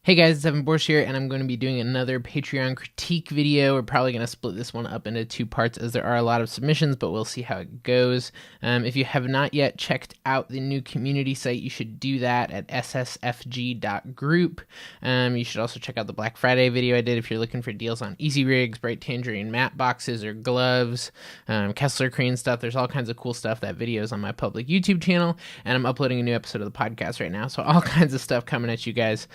Hey guys, it's Bourcier, and I'm going to be doing another Patreon critique video. We're probably going to split this one up into two parts as there are a lot of submissions, but we'll see how it goes. If you have not yet checked out the new community site, you should do that at ssfg.group. You should also check out the Black Friday video I did if you're looking for deals on Easy Rigs, Bright Tangerine mat boxes or gloves, Kessler crane stuff. There's all kinds of cool stuff. That video is on my public YouTube channel, and I'm uploading a new episode of the podcast right now, so all kinds of stuff coming at you guys.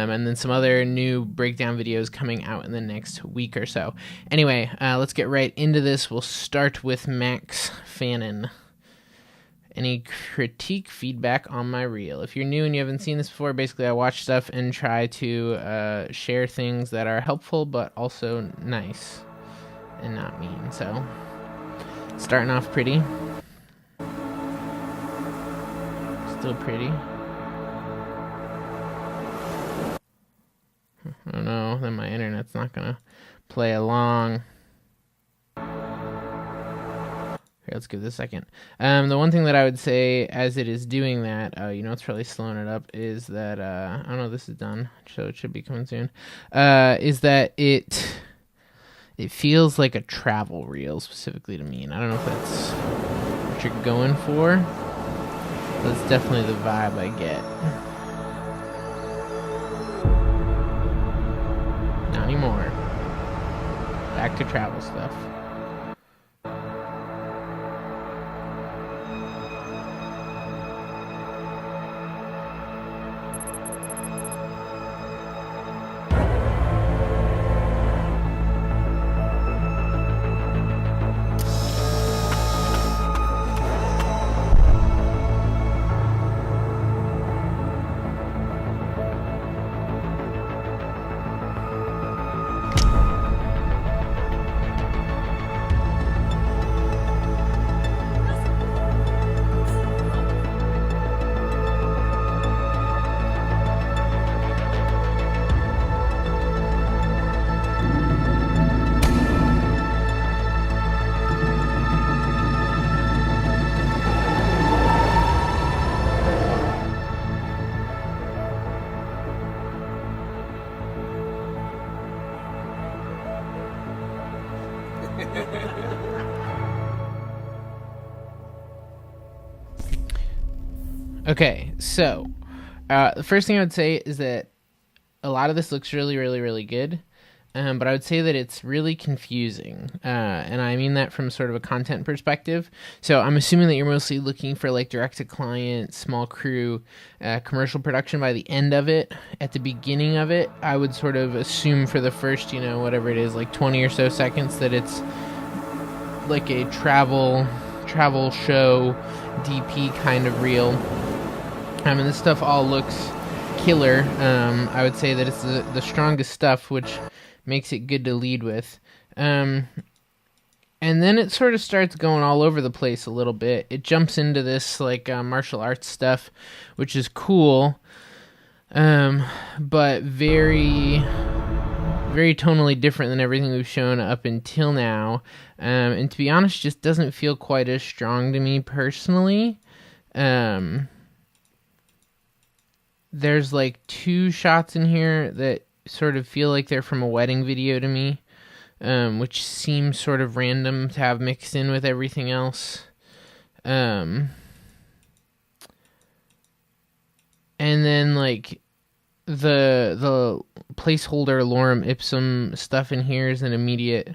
And then some other new breakdown videos coming out in the next week or so. Anyway, let's get right into this. We'll start with Max Fannin. Any critique feedback on my reel? If you're new and you haven't seen this before, basically I watch stuff and try to share things that are helpful but also nice and not mean. So, starting off pretty. Still pretty. Oh no, then my internet's not gonna play along. Here, let's give this a second. The one thing that I would say as it is doing that, it's really slowing it up, is that, I don't know, this is done, so it should be coming soon, is that it feels like a travel reel specifically to me, and I don't know if that's what you're going for, but it's definitely the vibe I get. Anymore. Back to travel stuff. Okay, so the first thing I would say is that a lot of this looks really, really, really good, but I would say that it's really confusing, and I mean that from sort of a content perspective. So I'm assuming that you're mostly looking for like direct-to-client, small crew, commercial production by the end of it. At the beginning of it, I would sort of assume for the first, whatever it is, like 20 or so seconds, that it's like a travel show DP kind of reel. And this stuff all looks killer. I would say that it's the strongest stuff, which makes it good to lead with. And then it sort of starts going all over the place a little bit. It jumps into this like martial arts stuff, which is cool, but very, very tonally different than everything we've shown up until now. And to be honest, just doesn't feel quite as strong to me personally. There's like two shots in here that sort of feel like they're from a wedding video to me, which seems sort of random to have mixed in with everything else. And then like the placeholder lorem ipsum stuff in here is an immediate,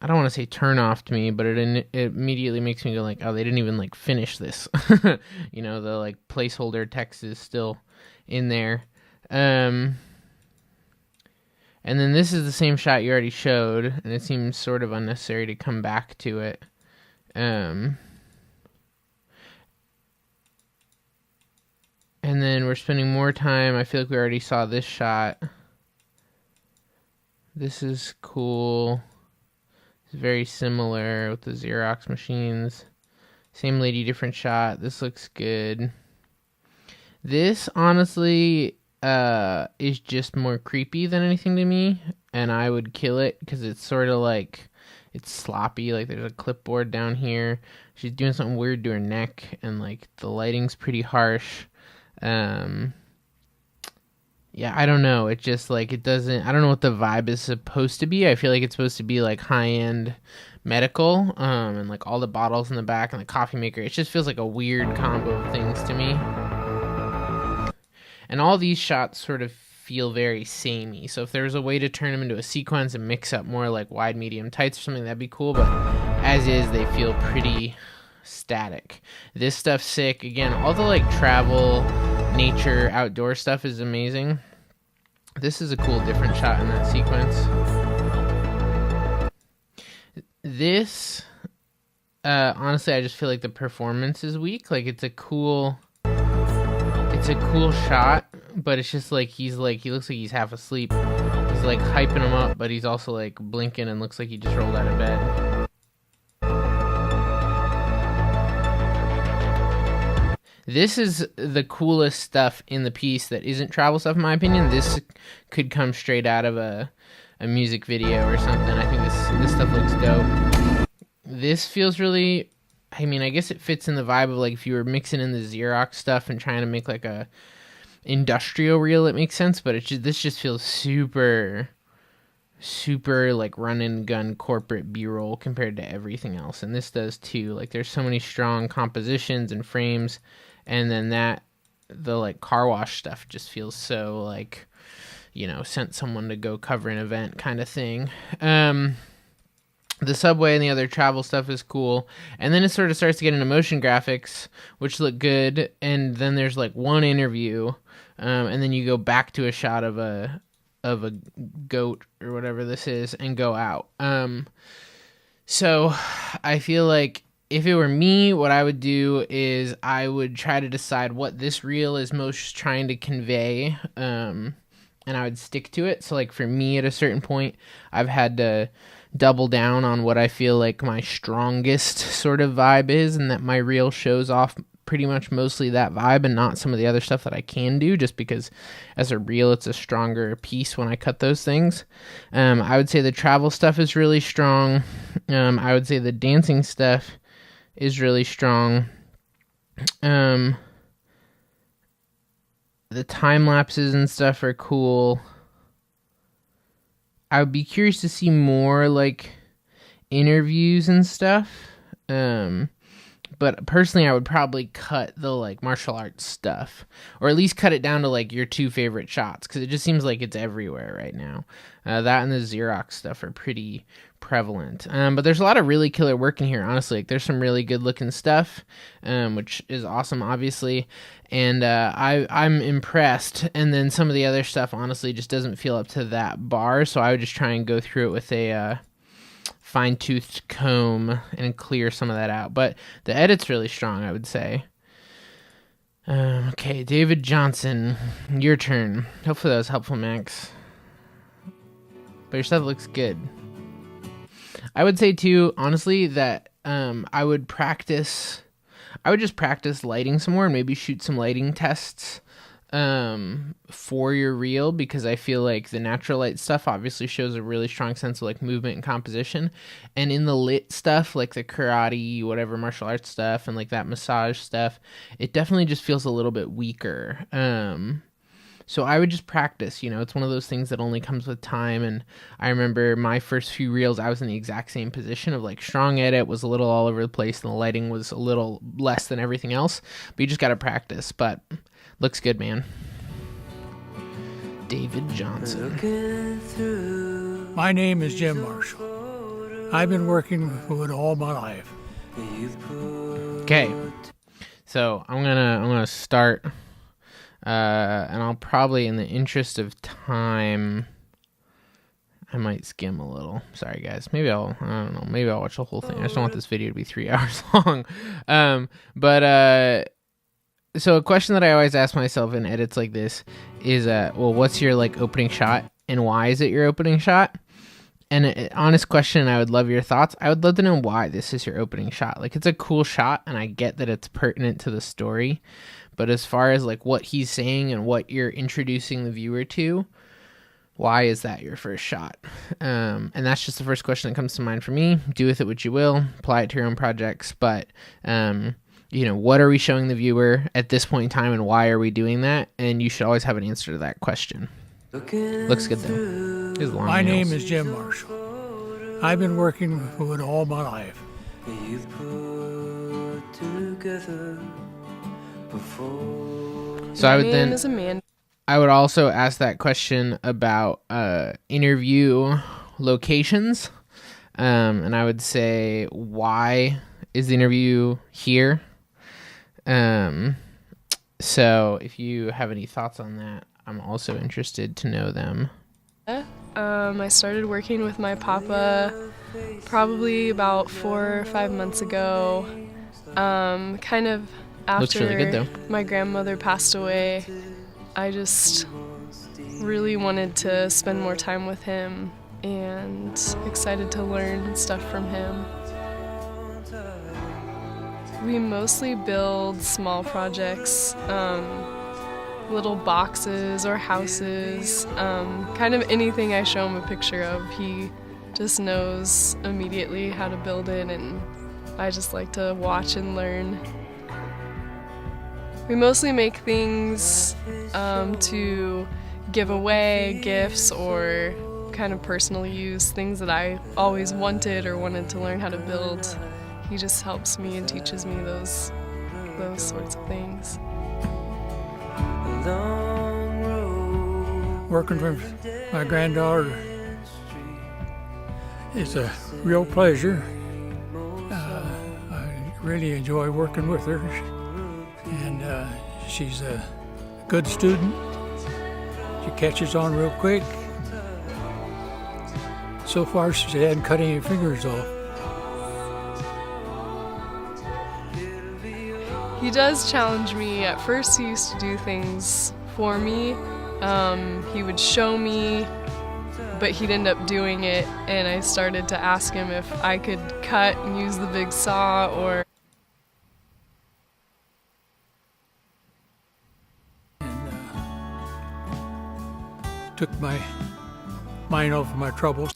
I don't want to say turn off to me, but it immediately makes me go like, oh, they didn't even like finish this. The like placeholder text is still in there. And then this is the same shot you already showed, and it seems sort of unnecessary to come back to it. And then we're spending more time. I feel like we already saw this shot. This is cool. It's very similar with the Xerox machines. Same lady, different shot. This looks good. This, honestly, is just more creepy than anything to me, and I would kill it because it's sort of like, it's sloppy, like there's a clipboard down here. She's doing something weird to her neck, and like the lighting's pretty harsh. yeah, I don't know. It just like it doesn't. I don't know what the vibe is supposed to be. I feel like it's supposed to be like high end medical, and like all the bottles in the back and the coffee maker. It just feels like a weird combo of things to me. And all these shots sort of feel very samey. So if there was a way to turn them into a sequence and mix up more like wide, medium, tights or something, that'd be cool. But as is, they feel pretty static. This stuff's sick. Again, all the like travel, nature, outdoor stuff is amazing. This is a cool different shot in that sequence. This, honestly, I just feel like the performance is weak. Like it's a cool shot, but it's just like he looks like he's half asleep. He's like hyping him up, but he's also like blinking and looks like he just rolled out of bed. This is the coolest stuff in the piece that isn't travel stuff, in my opinion. This could come straight out of a music video or something. I think this stuff looks dope. This feels really, I mean, I guess it fits in the vibe of like if you were mixing in the Xerox stuff and trying to make like a industrial reel, it makes sense. But this just feels super like run and gun corporate B-roll compared to everything else. And this does too. Like there's so many strong compositions and frames. And then the like car wash stuff just feels so like, you know, sent someone to go cover an event kind of thing. The subway and the other travel stuff is cool. And then it sort of starts to get into motion graphics, which look good. And then there's like one interview. And then you go back to a shot of a goat or whatever this is and go out. So I feel like if it were me, what I would do is I would try to decide what this reel is most trying to convey. And I would stick to it. So like for me at a certain point, I've had to double down on what I feel like my strongest sort of vibe is, and that my reel shows off pretty much mostly that vibe and not some of the other stuff that I can do, just because as a reel it's a stronger piece when I cut those things. I would say the travel stuff is really strong. I would say the dancing stuff is really strong. The time lapses and stuff are cool. I would be curious to see more like interviews and stuff. But personally, I would probably cut the like martial arts stuff, or at least cut it down to like your two favorite shots, because it just seems like it's everywhere right now. That and the Xerox stuff are pretty prevalent. But there's a lot of really killer work in here, honestly. Like, there's some really good looking stuff, which is awesome, obviously. And I'm impressed. And then some of the other stuff, honestly, just doesn't feel up to that bar. So I would just try and go through it with a fine-toothed comb and clear some of that out. But the edit's really strong, I would say. Okay, David Johnson, your turn. Hopefully that was helpful, Max. But your stuff looks good. I would say too, honestly, that I would just practice lighting some more and maybe shoot some lighting tests for your reel, because I feel like the natural light stuff obviously shows a really strong sense of like movement and composition, and in the lit stuff, like the karate, whatever martial arts stuff, and like that massage stuff, it definitely just feels a little bit weaker. So I would just practice, you know, it's one of those things that only comes with time. And I remember my first few reels, I was in the exact same position of like strong edit was a little all over the place and the lighting was a little less than everything else, but you just got to practice. But looks good, man. David Johnson. My name is Jim Marshall. I've been working with wood all my life. Okay, so I'm gonna start. And I'll probably, in the interest of time, I might skim a little. Sorry, guys. Maybe I don't know. Maybe I'll watch the whole thing. I just don't want this video to be 3 hours long. So a question that I always ask myself in edits like this is, well, what's your like opening shot, and why is it your opening shot? And an honest question, I would love your thoughts. I would love to know why this is your opening shot. Like, it's a cool shot, and I get that it's pertinent to the story. But as far as like what he's saying and what you're introducing the viewer to, why is that your first shot? And that's just the first question that comes to mind for me. Do with it what you will. Apply it to your own projects. But what are we showing the viewer at this point in time, and why are we doing that? And you should always have an answer to that question. Looks good though. My name is Jim Marshall. I've been working with wood all my life. So I would also ask that question about interview locations, and I would say, why is the interview here? So if you have any thoughts on that, I'm also interested to know them. I started working with my papa probably about 4 or 5 months ago. Kind of after Looks really good, though. My grandmother passed away. I just really wanted to spend more time with him and excited to learn stuff from him. We mostly build small projects, little boxes or houses, kind of anything I show him a picture of. He just knows immediately how to build it, and I just like to watch and learn. We mostly make things to give away, gifts, or kind of personal use, things that I always wanted to learn how to build. He just helps me and teaches me those sorts of things. Working for my granddaughter is a real pleasure. I really enjoy working with her, and she's a good student. She catches on real quick. So far, she hadn't cut any fingers off. He does challenge me. At first, he used to do things for me. He would show me, but he'd end up doing it, and I started to ask him if I could cut and use the big saw or... Took my mind off of my troubles.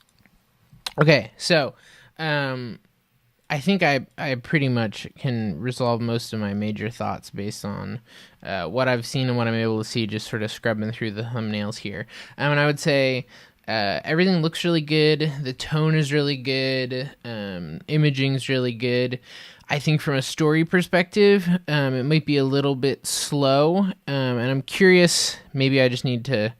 Okay, so I think I pretty much can resolve most of my major thoughts based on what I've seen and what I'm able to see, just sort of scrubbing through the thumbnails here. And I would say everything looks really good. The tone is really good. Imaging's really good. I think from a story perspective, it might be a little bit slow, and I'm curious, maybe I just need to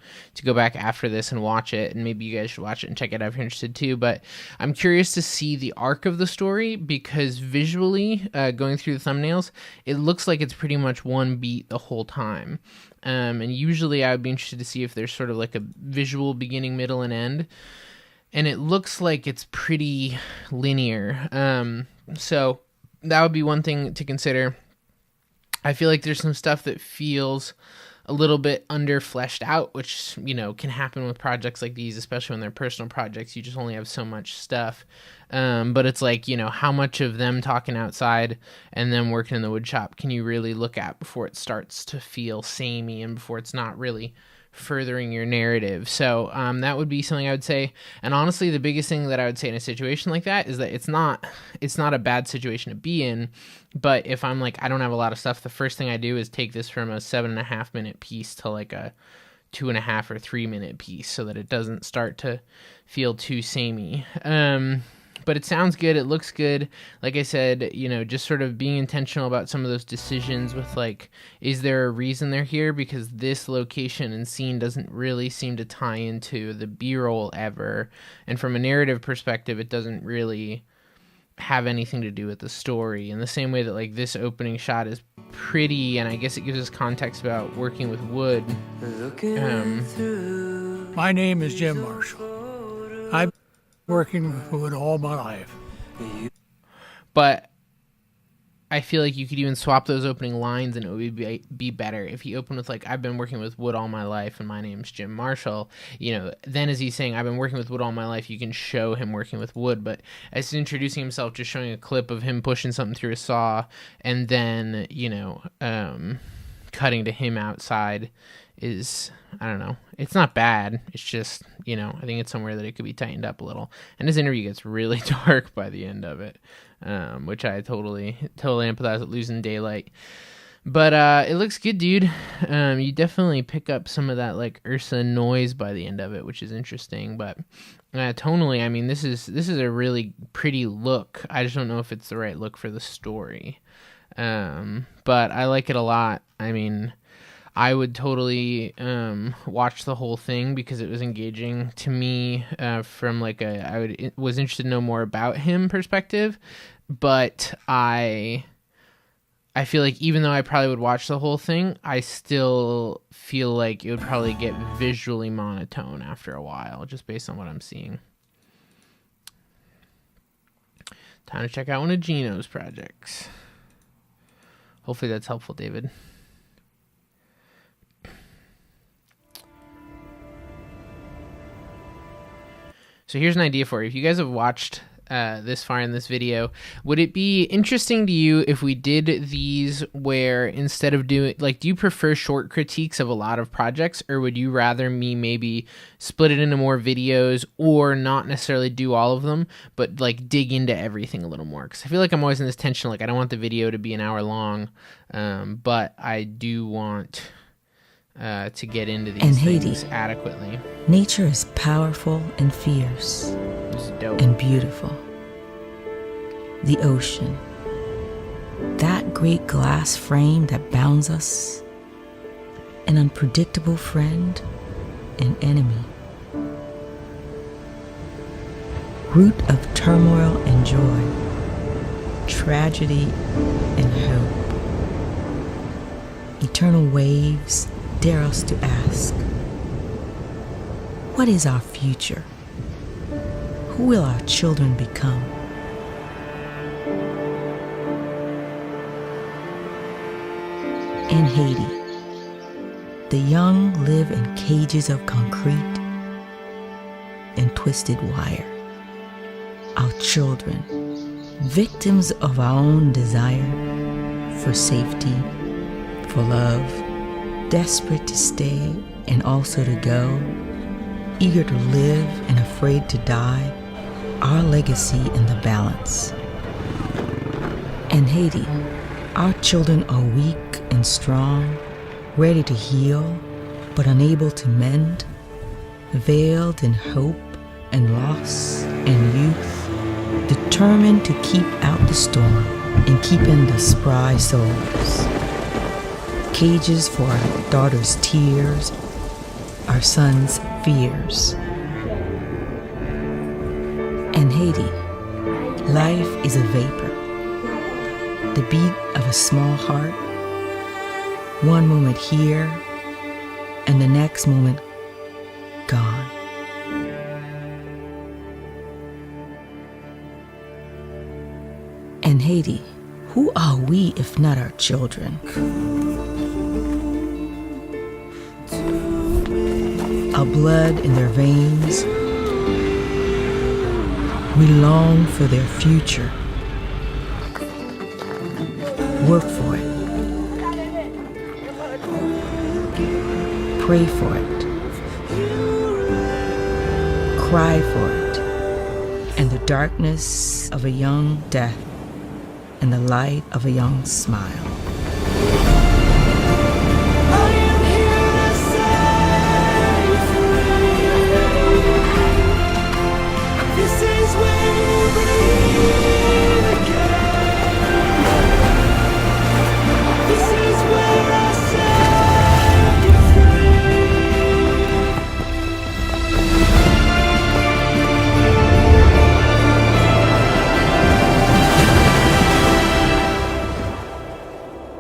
go back after this and watch it, and maybe you guys should watch it and check it out if you're interested too, but I'm curious to see the arc of the story, because visually, going through the thumbnails, it looks like it's pretty much one beat the whole time, and usually I would be interested to see if there's sort of like a visual beginning, middle, and end, and it looks like it's pretty linear, so that would be one thing to consider. I feel like there's some stuff that feels a little bit under fleshed out, which, can happen with projects like these, especially when they're personal projects. You just only have so much stuff. But it's like, how much of them talking outside and them working in the wood shop can you really look at before it starts to feel samey and before it's not really furthering your narrative. So that would be something I would say. And honestly, the biggest thing that I would say in a situation like that is that it's not a bad situation to be in, but if I'm like, I don't have a lot of stuff, the first thing I do is take this from a 7.5 minute piece to like a 2.5 or 3 minute piece, so that it doesn't start to feel too samey. But it sounds good. It looks good. Like I said, just sort of being intentional about some of those decisions with like, is there a reason they're here? Because this location and scene doesn't really seem to tie into the B-roll ever. And from a narrative perspective, it doesn't really have anything to do with the story. In the same way that like this opening shot is pretty, and I guess it gives us context about working with wood. My name is Jim Marshall. I've working with wood all my life. But I feel like you could even swap those opening lines and it would be better. If he opened with like, I've been working with wood all my life and my name's Jim Marshall, then as he's saying, I've been working with wood all my life, you can show him working with wood. But as he's introducing himself, just showing a clip of him pushing something through a saw and then, cutting to him outside is, I don't know. It's not bad. It's just, you know, I think it's somewhere that it could be tightened up a little. And his interview gets really dark by the end of it, which I totally empathize with losing daylight. But it looks good, dude. You definitely pick up some of that like Ursa noise by the end of it, which is interesting. But tonally, I mean, this is a really pretty look. I just don't know if it's the right look for the story. But I like it a lot. I mean, I would totally watch the whole thing because it was engaging to me from like was interested to know more about him perspective. But I feel like even though I probably would watch the whole thing, I still feel like it would probably get visually monotone after a while, just based on what I'm seeing. Time to check out one of Gino's projects. Hopefully that's helpful, David. So here's an idea for you. If you guys have watched this far in this video, would it be interesting to you if we did these where instead of doing, like, do you prefer short critiques of a lot of projects, or would you rather me maybe split it into more videos, or not necessarily do all of them, but like dig into everything a little more? Because I feel like I'm always in this tension, like I don't want the video to be an hour long, but I do want to get into these things adequately. Nature is powerful and fierce and beautiful. The ocean, that great glass frame that bounds us, an unpredictable friend and enemy. Root of turmoil and joy, tragedy and hope. Eternal waves dare us to ask, what is our future? Who will our children become? In Haiti, the young live in cages of concrete and twisted wire. Our children, victims of our own desire for safety, for love, desperate to stay and also to go, eager to live and afraid to die, our legacy in the balance. In Haiti, our children are weak and strong, ready to heal, but unable to mend, veiled in hope and loss and youth, determined to keep out the storm and keep in the spry souls. Cages for our daughters' tears, our sons' fears. In Haiti, life is a vapor, the beat of a small heart, one moment here and the next moment gone. In Haiti, who are we if not our children? Our blood in their veins, we long for their future. Work for it. Pray for it. Cry for it. In the darkness of a young death, in the light of a young smile.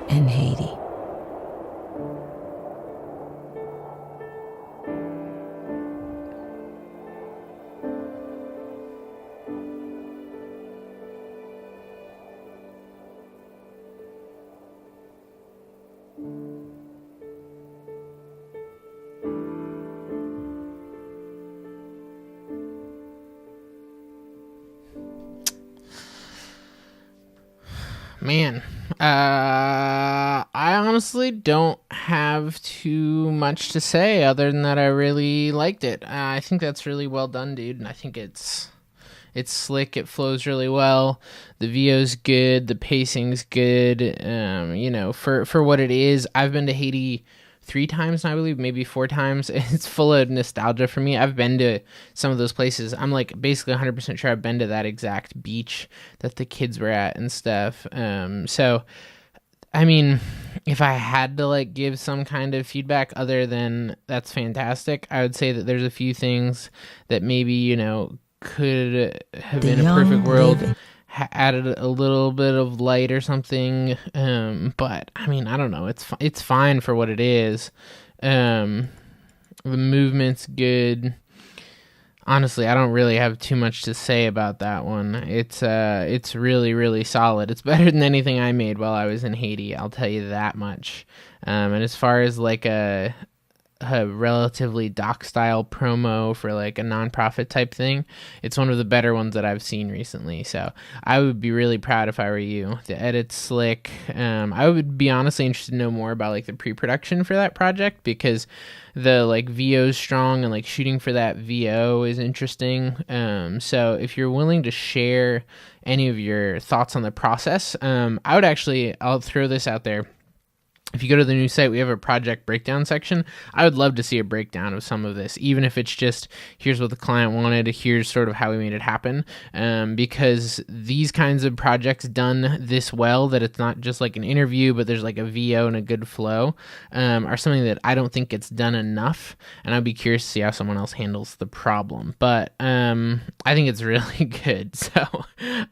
In Haiti. Man, I honestly don't have too much to say other than that I really liked it. I think that's really well done, dude, and I think it's slick. It flows really well. The VO's good. The pacing's good. For what it is, I've been to Haiti 3 times now, I believe, maybe 4 times. It's full of nostalgia for me. I've been to some of those places. I'm like basically 100% sure I've been to that exact beach that the kids were at and stuff. So, I mean, if I had to like give some kind of feedback other than that's fantastic, I would say that there's a few things that maybe, could have been a perfect world, added a little bit of light or something. But I mean, I don't know. It's fine for what it is. The movement's good. Honestly, I don't really have too much to say about that one. It's really, really solid. It's better than anything I made while I was in Haiti, I'll tell you that much. And as far as like a relatively doc style promo for like a nonprofit type thing, it's one of the better ones that I've seen recently. So I would be really proud if I were you. The edit's slick. I would be honestly interested to know more about like the pre-production for that project, because the like VO's strong and like shooting for that VO is interesting. So if you're willing to share any of your thoughts on the process, I'll throw this out there. If you go to the new site, we have a project breakdown section. I would love to see a breakdown of some of this, even if it's just, here's what the client wanted, here's sort of how we made it happen. Because these kinds of projects done this well, that it's not just like an interview, but there's like a VO and a good flow, are something that I don't think gets done enough. And I'd be curious to see how someone else handles the problem. But I think it's really good. So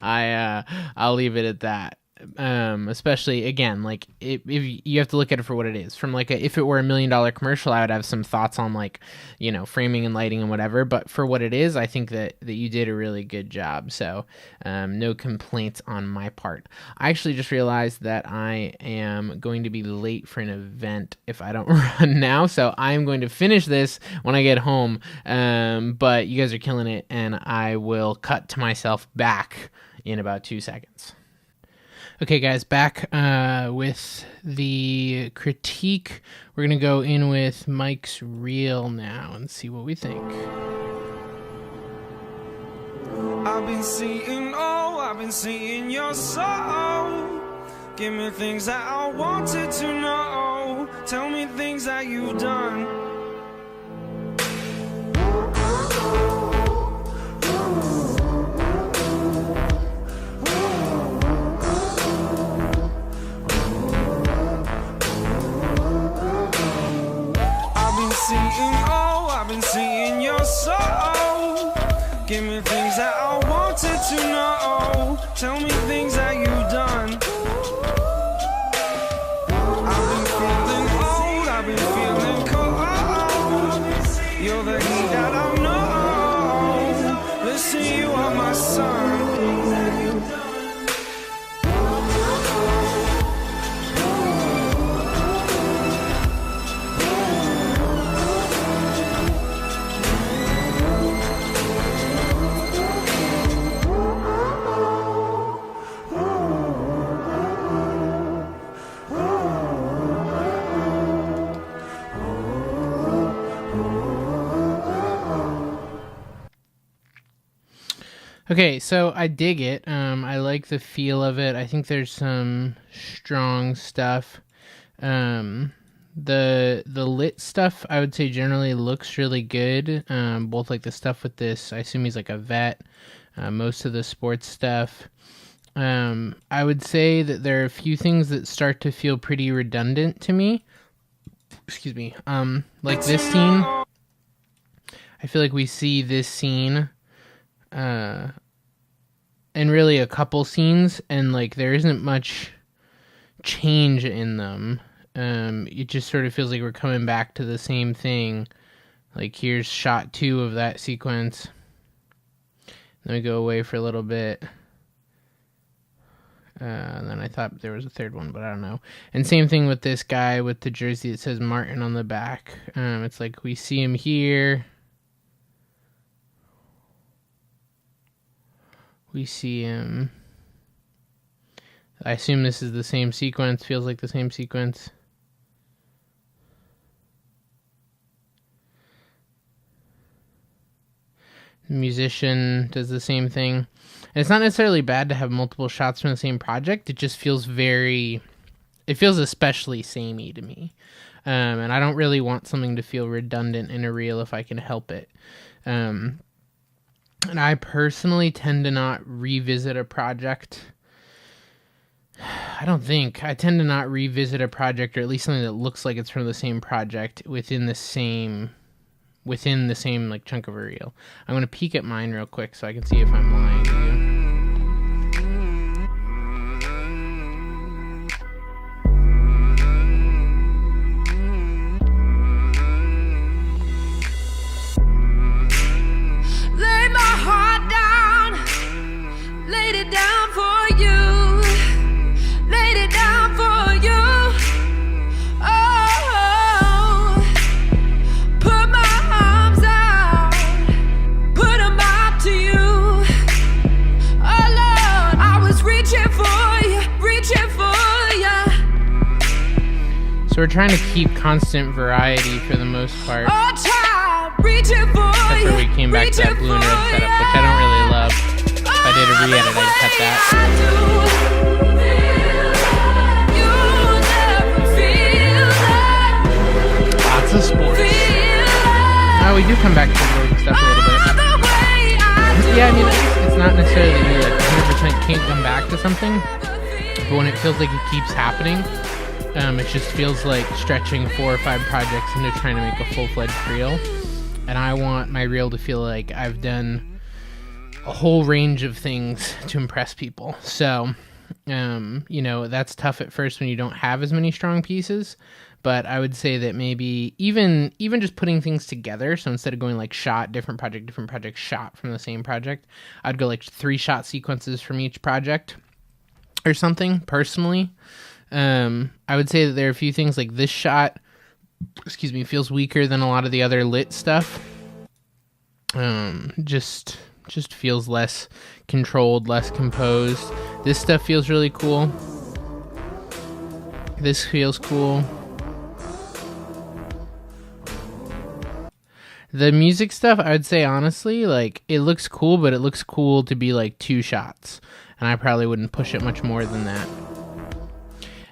I'll leave it at that. Especially again, like if you have to look at it for what it is. From like if it were $1 million commercial, I would have some thoughts on like, framing and lighting and whatever, but for what it is, I think that you did a really good job. So no complaints on my part. I actually just realized that I am going to be late for an event if I don't run now, so I'm going to finish this when I get home. But you guys are killing it, and I will cut to myself back in about 2 seconds. Okay, guys, back with the critique. We're going to go in with Mike's reel now and see what we think. I've been seeing your soul. Give me things that I wanted to know. Tell me things that you've done. I've been seeing your soul. Give me things that I wanted to know. Tell me things that you've done. I've been feeling old, I've been feeling cold. You're the heat that I've known. Listen, you are my sun. Okay, so I dig it. I like the feel of it. I think there's some strong stuff. The lit stuff, I would say, generally looks really good. Both like the stuff with this, I assume he's like a vet. Most of the sports stuff. I would say that there are a few things that start to feel pretty redundant to me. Excuse me. Like this scene. I feel like we see this scene and really a couple scenes, and like there isn't much change in them. It just sort of feels like we're coming back to the same thing. Like here's shot 2 of that sequence. Then we go away for a little bit. And then I thought there was a third one, but I don't know. And same thing with this guy with the jersey that says Martin on the back. It's like we see him here. We see him. I assume this is the same sequence. Feels like the same sequence. musician does the same thing. And it's not necessarily bad to have multiple shots from the same project. It just feels especially samey to me. And I don't really want something to feel redundant in a reel if I can help it. And I personally tend to not revisit a project. I tend to not revisit a project, or at least something that looks like it's from the same project within the same like chunk of a reel. I'm going to peek at mine real quick so I can see if I'm lying to you. Lay my heart down, laid it down for you, laid it down for you. Oh, put my arms out, put 'em out to you. Oh Lord, I was reaching for you, reaching for you. So we're trying to keep constant variety for the most part. Oh child, reaching for Except you, for we came back to that blue and red setup, which I don't really love. If I did a re-edit, I'd cut that. Lots of sports. Oh, we do come back to the road stuff a little bit. Yeah, I mean, it's not necessarily that you like 100% can't come back to something, but when it feels like it keeps happening, it just feels like stretching 4 or 5 projects into trying to make a full-fledged reel. And I want my reel to feel like I've done a whole range of things to impress people. So, that's tough at first when you don't have as many strong pieces. But I would say that maybe even just putting things together, so instead of going like shot, different project, shot from the same project, I'd go like 3 shot sequences from each project or something, personally. I would say that there are a few things like this shot, feels weaker than a lot of the other lit stuff. Just feels less controlled, less composed. This stuff feels really cool. This feels cool. The music stuff, I would say honestly, like, it looks cool, but it looks cool to be like 2 shots. And I probably wouldn't push it much more than that.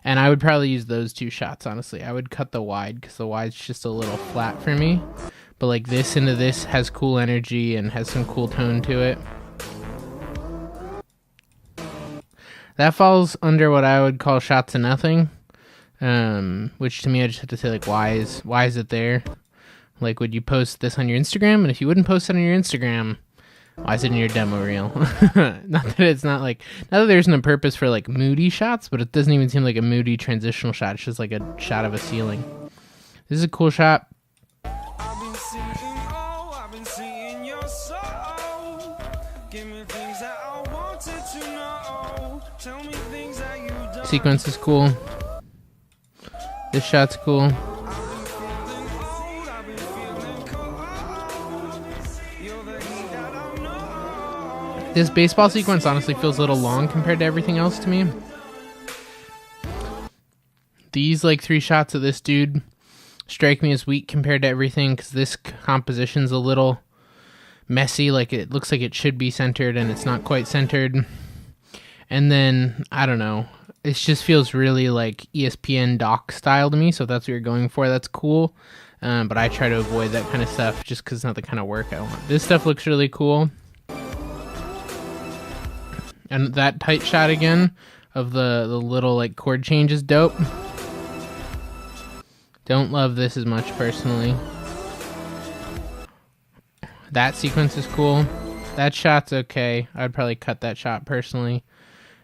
And I would probably use those 2 shots, honestly. I would cut the wide, because the wide's just a little flat for me. But like this into this has cool energy and has some cool tone to it. That falls under what I would call shots of nothing. Which to me, I just have to say, like, why is it there? Like, would you post this on your Instagram? And if you wouldn't post it on your Instagram, why is it in your demo reel? Not that there isn't a purpose for like moody shots, but it doesn't even seem like a moody transitional shot. It's just like a shot of a ceiling. This is a cool shot. I've been seeing your soul. Give me things that I wanted to know. Tell me things that you don't. Sequence is cool. This shot's cool. This baseball sequence honestly feels a little long compared to everything else to me. These like 3 shots of this dude strike me as weak compared to everything, because this composition's a little messy. Like, it looks like it should be centered and it's not quite centered. And then, I don't know, it just feels really like ESPN doc style to me. So if that's what you're going for, that's cool. But I try to avoid that kind of stuff just because it's not the kind of work I want. This stuff looks really cool. And that tight shot again of the little like chord change is dope. Don't love this as much personally. That sequence is cool. That shot's okay. I'd probably cut that shot personally.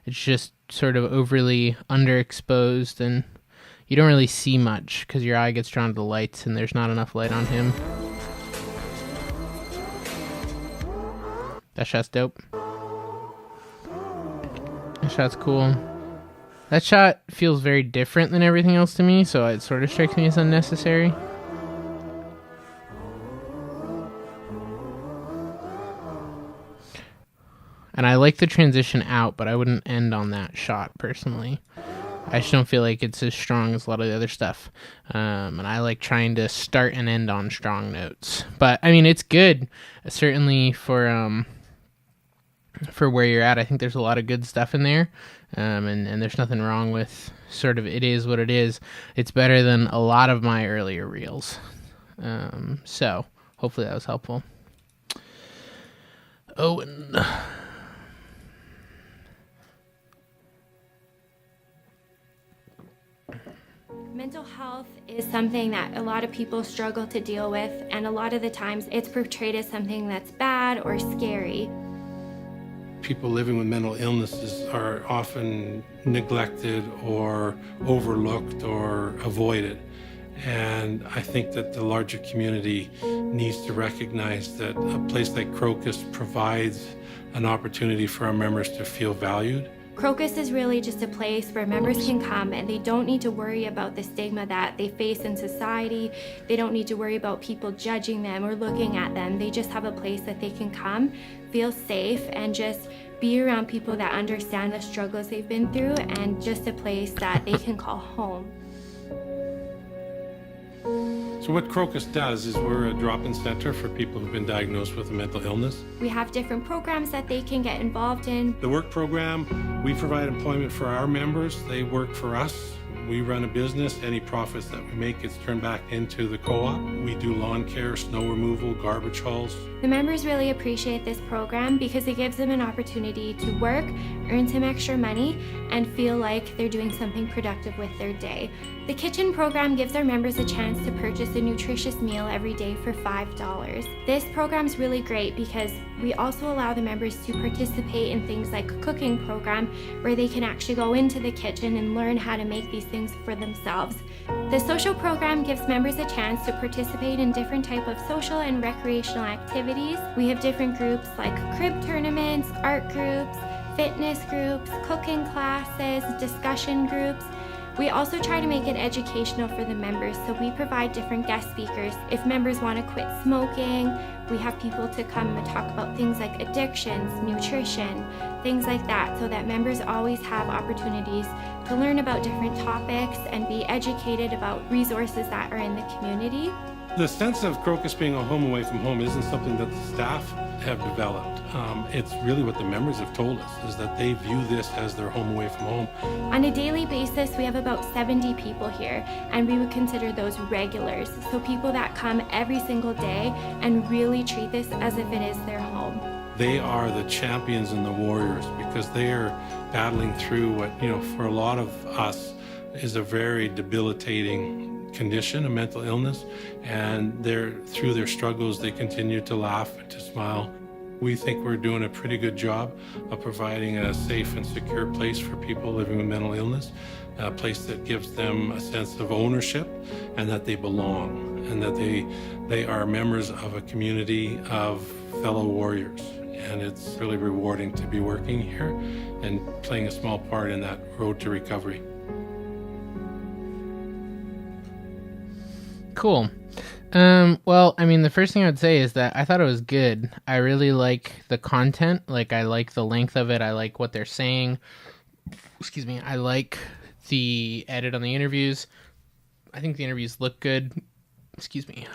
It's just sort of overly underexposed and you don't really see much because your eye gets drawn to the lights and there's not enough light on him. That shot's dope. That shot's cool. That shot feels very different than everything else to me, so it sort of strikes me as unnecessary. And I like the transition out, but I wouldn't end on that shot personally. I just don't feel like it's as strong as a lot of the other stuff. And I like trying to start and end on strong notes. But I mean, it's good, certainly for where you're at. I think there's a lot of good stuff in there. And there's nothing wrong with sort of it is what it is. It's better than a lot of my earlier reels. So hopefully that was helpful. Oh, and mental health is something that a lot of people struggle to deal with, and a lot of the times it's portrayed as something that's bad or scary. People living with mental illnesses are often neglected or overlooked or avoided. And I think that the larger community needs to recognize that a place like Crocus provides an opportunity for our members to feel valued. Crocus is really just a place where members can come and they don't need to worry about the stigma that they face in society. They don't need to worry about people judging them or looking at them. They just have a place that they can come, feel safe, and just be around people that understand the struggles they've been through, and just a place that they can call home. So what Crocus does is we're a drop-in center for people who've been diagnosed with a mental illness. We have different programs that they can get involved in. The work program, we provide employment for our members. They work for us. We run a business. Any profits that we make gets turned back into the co-op. We do lawn care, snow removal, garbage hauls. The members really appreciate this program because it gives them an opportunity to work, earn some extra money, and feel like they're doing something productive with their day. The kitchen program gives our members a chance to purchase a nutritious meal every day for $5. This program's really great because we also allow the members to participate in things like a cooking program where they can actually go into the kitchen and learn how to make these things for themselves. The social program gives members a chance to participate in different types of social and recreational activities. We have different groups like crib tournaments, art groups, fitness groups, cooking classes, discussion groups. We also try to make it educational for the members, so we provide different guest speakers. If members want to quit smoking, we have people to come and talk about things like addictions, nutrition, things like that, so that members always have opportunities to learn about different topics and be educated about resources that are in the community. The sense of Crocus being a home away from home isn't something that the staff have developed. It's really what the members have told us, is that they view this as their home away from home. On a daily basis, we have about 70 people here, and we would consider those regulars. So people that come every single day and really treat this as if it is their home. They are the champions and the warriors because they are battling through what, for a lot of us is a very debilitating condition, a mental illness, and through their struggles, they continue to laugh and to smile. We think we're doing a pretty good job of providing a safe and secure place for people living with mental illness, a place that gives them a sense of ownership and that they belong and that they are members of a community of fellow warriors. And it's really rewarding to be working here and playing a small part in that road to recovery. Cool. Well, I mean, the first thing I would say is that I thought it was good. I really like the content. Like, I like the length of it. I like what they're saying. Excuse me. I like the edit on the interviews. I think the interviews look good. Excuse me.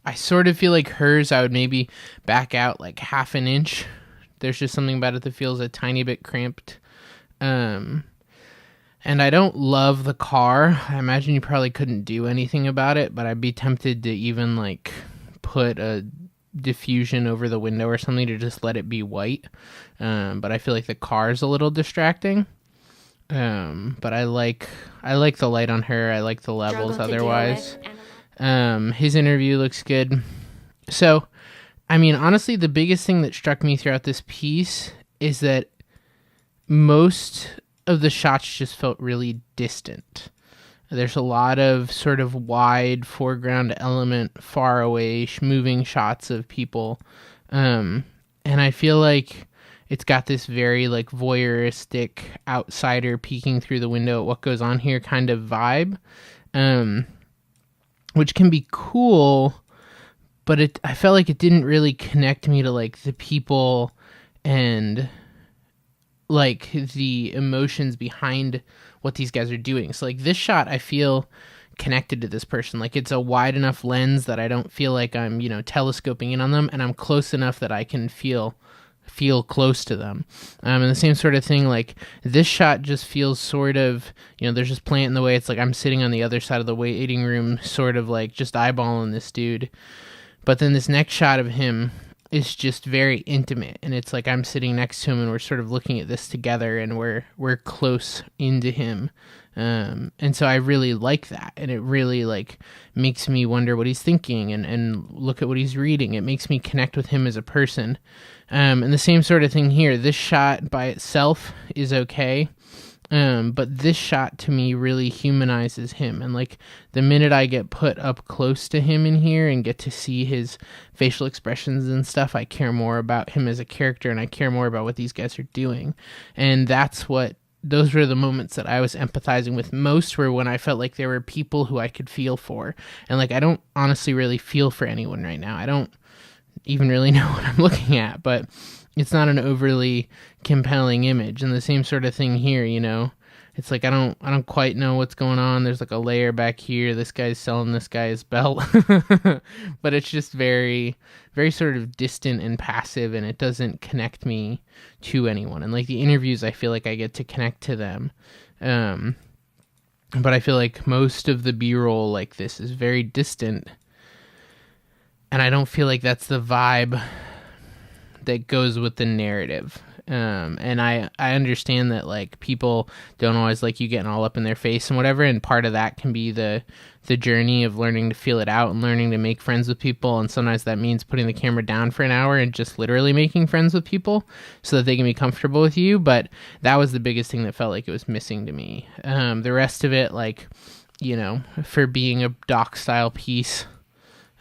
I sort of feel like hers, I would maybe back out like half an inch. There's just something about it that feels a tiny bit cramped. And I don't love the car. I imagine you probably couldn't do anything about it, but I'd be tempted to even like put a diffusion over the window or something to just let it be white. But I feel like the car is a little distracting. But I like the light on her. I like the levels otherwise. His interview looks good. So, I mean, honestly, the biggest thing that struck me throughout this piece is that most of the shots just felt really distant. There's a lot of sort of wide foreground element, far away, moving shots of people. And I feel like it's got this very like voyeuristic outsider peeking through the window at what goes on here kind of vibe. Which can be cool, but I felt like it didn't really connect me to like the people and like the emotions behind what these guys are doing. So like this shot, I feel connected to this person. Like it's a wide enough lens that I don't feel like I'm, telescoping in on them, and I'm close enough that I can feel close to them. And the same sort of thing, like this shot just feels sort of, there's just plant in the way. It's like I'm sitting on the other side of the waiting room, sort of like just eyeballing this dude. But then this next shot of him is just very intimate, and it's like I'm sitting next to him and we're sort of looking at this together, and we're close into him. And so I really like that, and it really like makes me wonder what he's thinking and look at what he's reading. It makes me connect with him as a person. And the same sort of thing here. This shot by itself is okay. But this shot to me really humanizes him. And like the minute I get put up close to him in here and get to see his facial expressions and stuff, I care more about him as a character, and I care more about what these guys are doing. And those were the moments that I was empathizing with most, were when I felt like there were people who I could feel for. And like, I don't honestly really feel for anyone right now. I don't even really know what I'm looking at, but it's not an overly compelling image. And the same sort of thing here, it's like I don't quite know what's going on. There's like a layer back here. This guy's selling this guy's belt. But it's just very, very sort of distant and passive, and it doesn't connect me to anyone. And like the interviews, I feel like I get to connect to them. But I feel like most of the B-roll like this is very distant, and I don't feel like that's the vibe that goes with the narrative. And I understand that like people don't always like you getting all up in their face and whatever, and part of that can be the journey of learning to feel it out and learning to make friends with people, and sometimes that means putting the camera down for an hour and just literally making friends with people so that they can be comfortable with you. But that was the biggest thing that felt like it was missing to me. The rest of it, like, for being a doc style piece,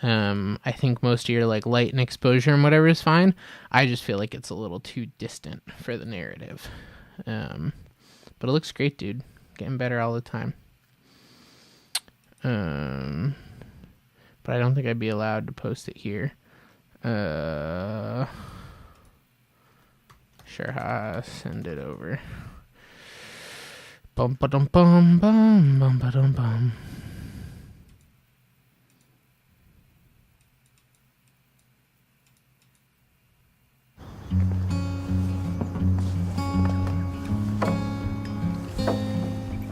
I think most of your like light and exposure and whatever is fine. I just feel like it's a little too distant for the narrative. But it looks great, dude. Getting better all the time. But I don't think I'd be allowed to post it here. Sure, send it over. Bum ba dum bum bum bum ba dum bum.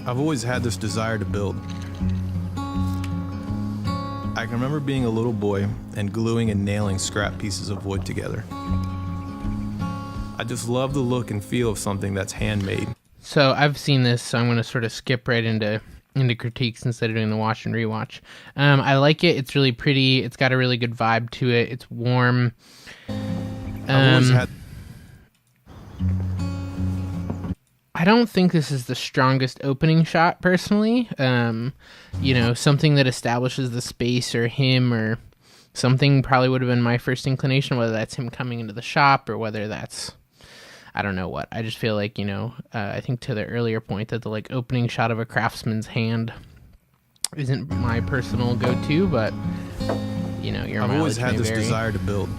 I've always had this desire to build. I can remember being a little boy and gluing and nailing scrap pieces of wood together. I just love the look and feel of something that's handmade. So I've seen this, so I'm going to sort of skip right into critiques instead of doing the watch and rewatch. I like it. It's really pretty. It's got a really good vibe to it. It's warm. I've always had... I don't think this is the strongest opening shot, personally. Something that establishes the space or him or something probably would have been my first inclination, whether that's him coming into the shop or whether that's, I don't know what. I just feel like, I think to the earlier point that the like opening shot of a craftsman's hand isn't my personal go-to, but, your I've always had this desire to build.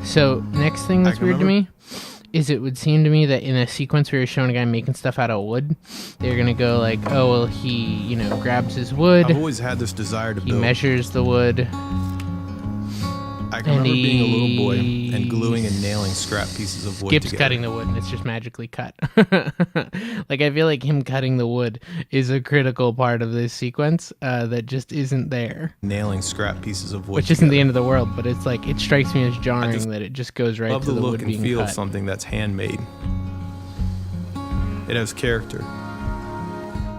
So next thing that's weird to me is it would seem to me that in a sequence where you're showing a guy making stuff out of wood, they're going to go like, oh, well, he, grabs his wood. I've always had this desire to build. He measures the wood. I can remember being a little boy and gluing and nailing scrap pieces of wood skips together. cutting the wood, and it's just magically cut. Like, I feel like him cutting the wood is a critical part of this sequence that just isn't there. Nailing scrap pieces of wood Which together. isn't the end of the world, but it's like, it strikes me as jarring that it just goes right to the wood being cut. Love the look and feel of something that's handmade. It has character.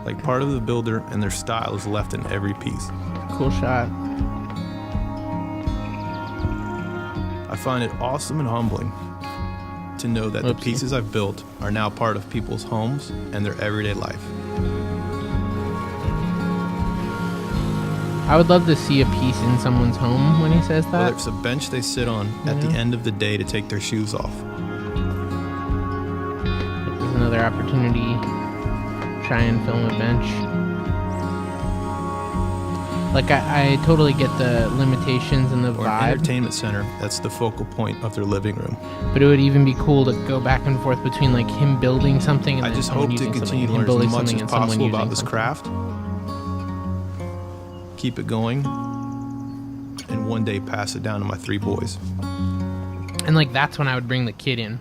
Like part of the builder and their style is left in every piece. Cool shot. I find it awesome and humbling to know that the pieces I've built are now part of people's homes and their everyday life. I would love to see a piece in someone's home when he says that. Whether it's a bench they sit on at the end of the day to take their shoes off. There's another opportunity to try and film a bench. Like, I totally get the limitations and the Or an vibe, entertainment center, that's the focal point of their living room. but it would even be cool to go back and forth between like him building something and I then just someone hope to using continue to something, him learn building as much something as and someone possible using about this something. craft. Keep it going, and one day pass it down to my 3 boys. And like that's when I would bring the kid in,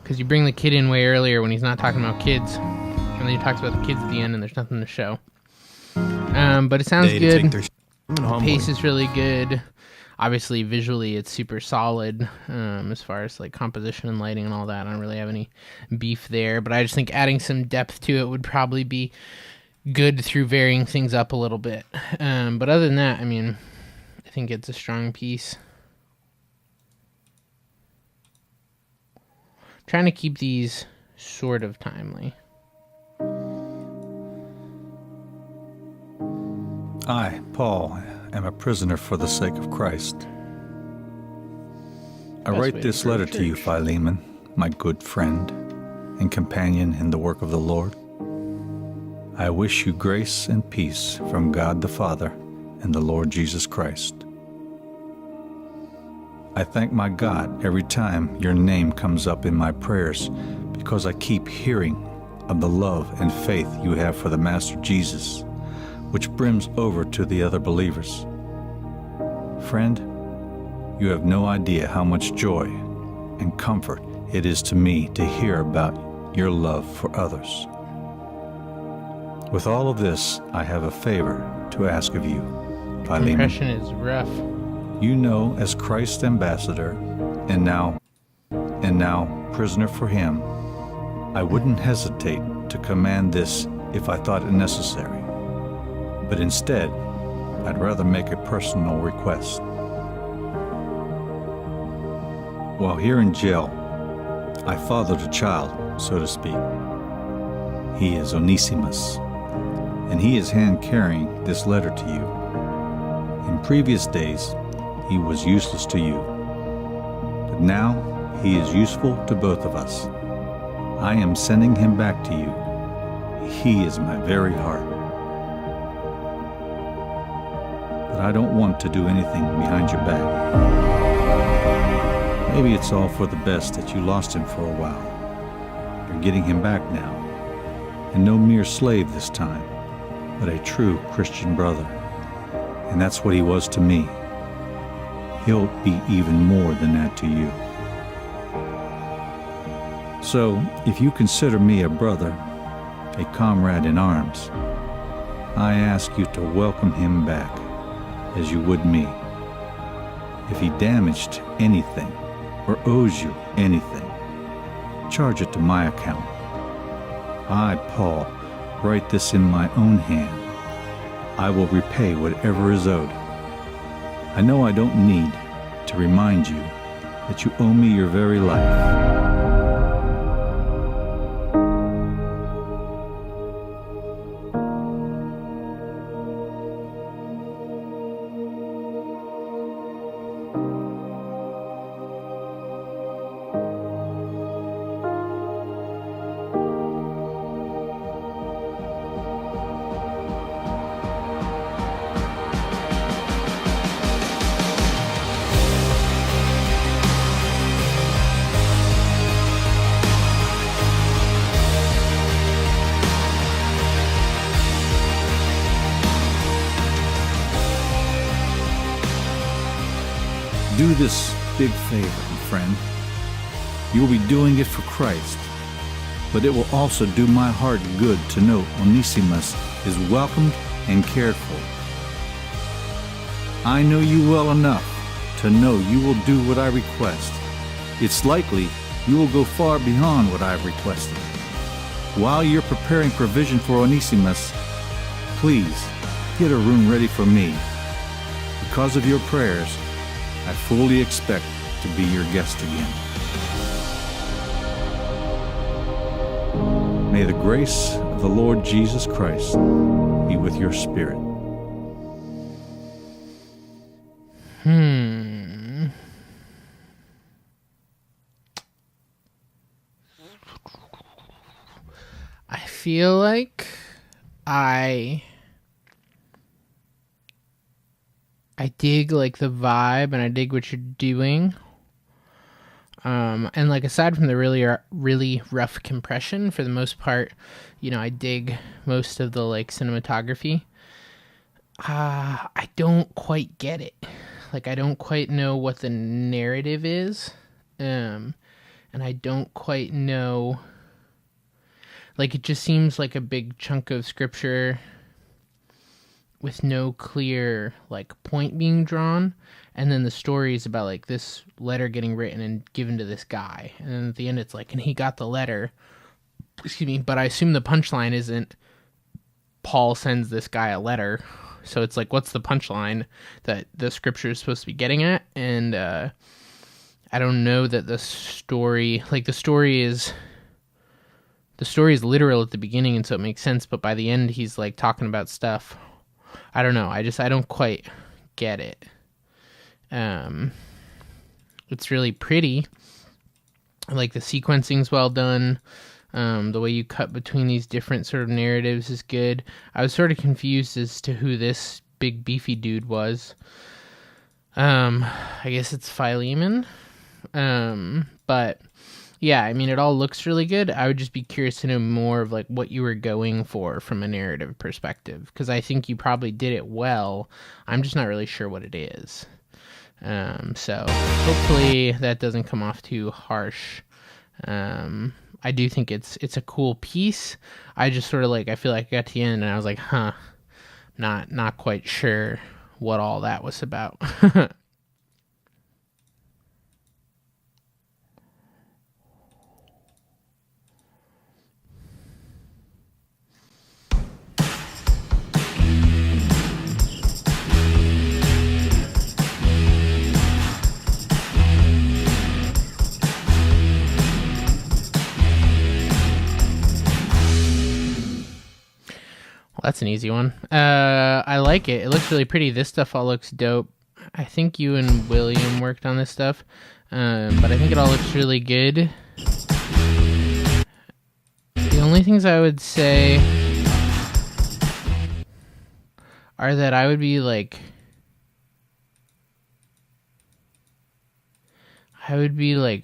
because you bring the kid in way earlier when he's not talking about kids, and then he talks about the kids at the end, and there's nothing to show. But it sounds Day to take good. their The pace is really good. Obviously, visually, it's super solid as far as like composition and lighting and all that. I don't really have any beef there, but I just think adding some depth to it would probably be good through varying things up a little bit. But other than that, I mean, I think it's a strong piece. Trying to keep these sort of timely. I, Paul, am a prisoner for the sake of Christ. I Best way write to this go to letter to you, church. Philemon, my good friend and companion in the work of the Lord. I wish you grace and peace from God the Father and the Lord Jesus Christ. I thank my God every time your name comes up in my prayers, because I keep hearing of the love and faith you have for the Master Jesus, which brims over to the other believers. Friend, you have no idea how much joy and comfort it is to me to hear about your love for others. With all of this, I have a favor to ask of you, Philemon. Impression is rough. You know, as Christ's ambassador, and now prisoner for him, I wouldn't hesitate to command this if I thought it necessary. But instead, I'd rather make a personal request. While here in jail, I fathered a child, so to speak. He is Onesimus, and he is hand-carrying this letter to you. In previous days, he was useless to you, but now he is useful to both of us. I am sending him back to you. He is my very heart. But I don't want to do anything behind your back. Maybe it's all for the best that you lost him for a while. You're getting him back now, and no mere slave this time, but a true Christian brother. And that's what he was to me. He'll be even more than that to you. So, if you consider me a brother, a comrade in arms, I ask you to welcome him back as you would me. If he damaged anything or owes you anything, charge it to my account. I, Paul, write this in my own hand. I will repay whatever is owed. I know I don't need to remind you that you owe me your very life. Do this big favor, friend. You will be doing it for Christ, but it will also do my heart good to know Onesimus is welcomed and cared for. I know you well enough to know you will do what I request. It's likely you will go far beyond what I've requested. While you're preparing provision for Onesimus, please get a room ready for me. Because of your prayers, I fully expect to be your guest again. May the grace of the Lord Jesus Christ be with your spirit. I feel like I I dig like the vibe, and I dig what you're doing. And like aside from the really rough compression, for the most part, I dig most of the like cinematography. I don't quite get it. Like, I don't quite know what the narrative is. And I don't quite know. Like, it just seems like a big chunk of scripture with no clear, like, point being drawn. And then the story is about, like, this letter getting written and given to this guy. And then at the end, it's like, and he got the letter. Excuse me. But I assume the punchline isn't Paul sends this guy a letter. So it's like, what's the punchline that the scripture is supposed to be getting at? And I don't know that the story is literal at the beginning, and so it makes sense. But by the end, he's like talking about stuff. I don't know. I don't quite get it. It's really pretty. Like, the sequencing's well done. The way you cut between these different sort of narratives is good. I was sort of confused as to who this big beefy dude was. I guess it's Philemon. But yeah, I mean, it all looks really good. I would just be curious to know more of like what you were going for from a narrative perspective, because I think you probably did it well. I'm just not really sure what it is. So hopefully that doesn't come off too harsh. I do think it's a cool piece. I just sort of like, I feel like I got to the end and I was like, not quite sure what all that was about. That's an easy one. I like it. It looks really pretty. This stuff all looks dope. I think you and William worked on this stuff, but I think it all looks really good. The only things I would say are that I would be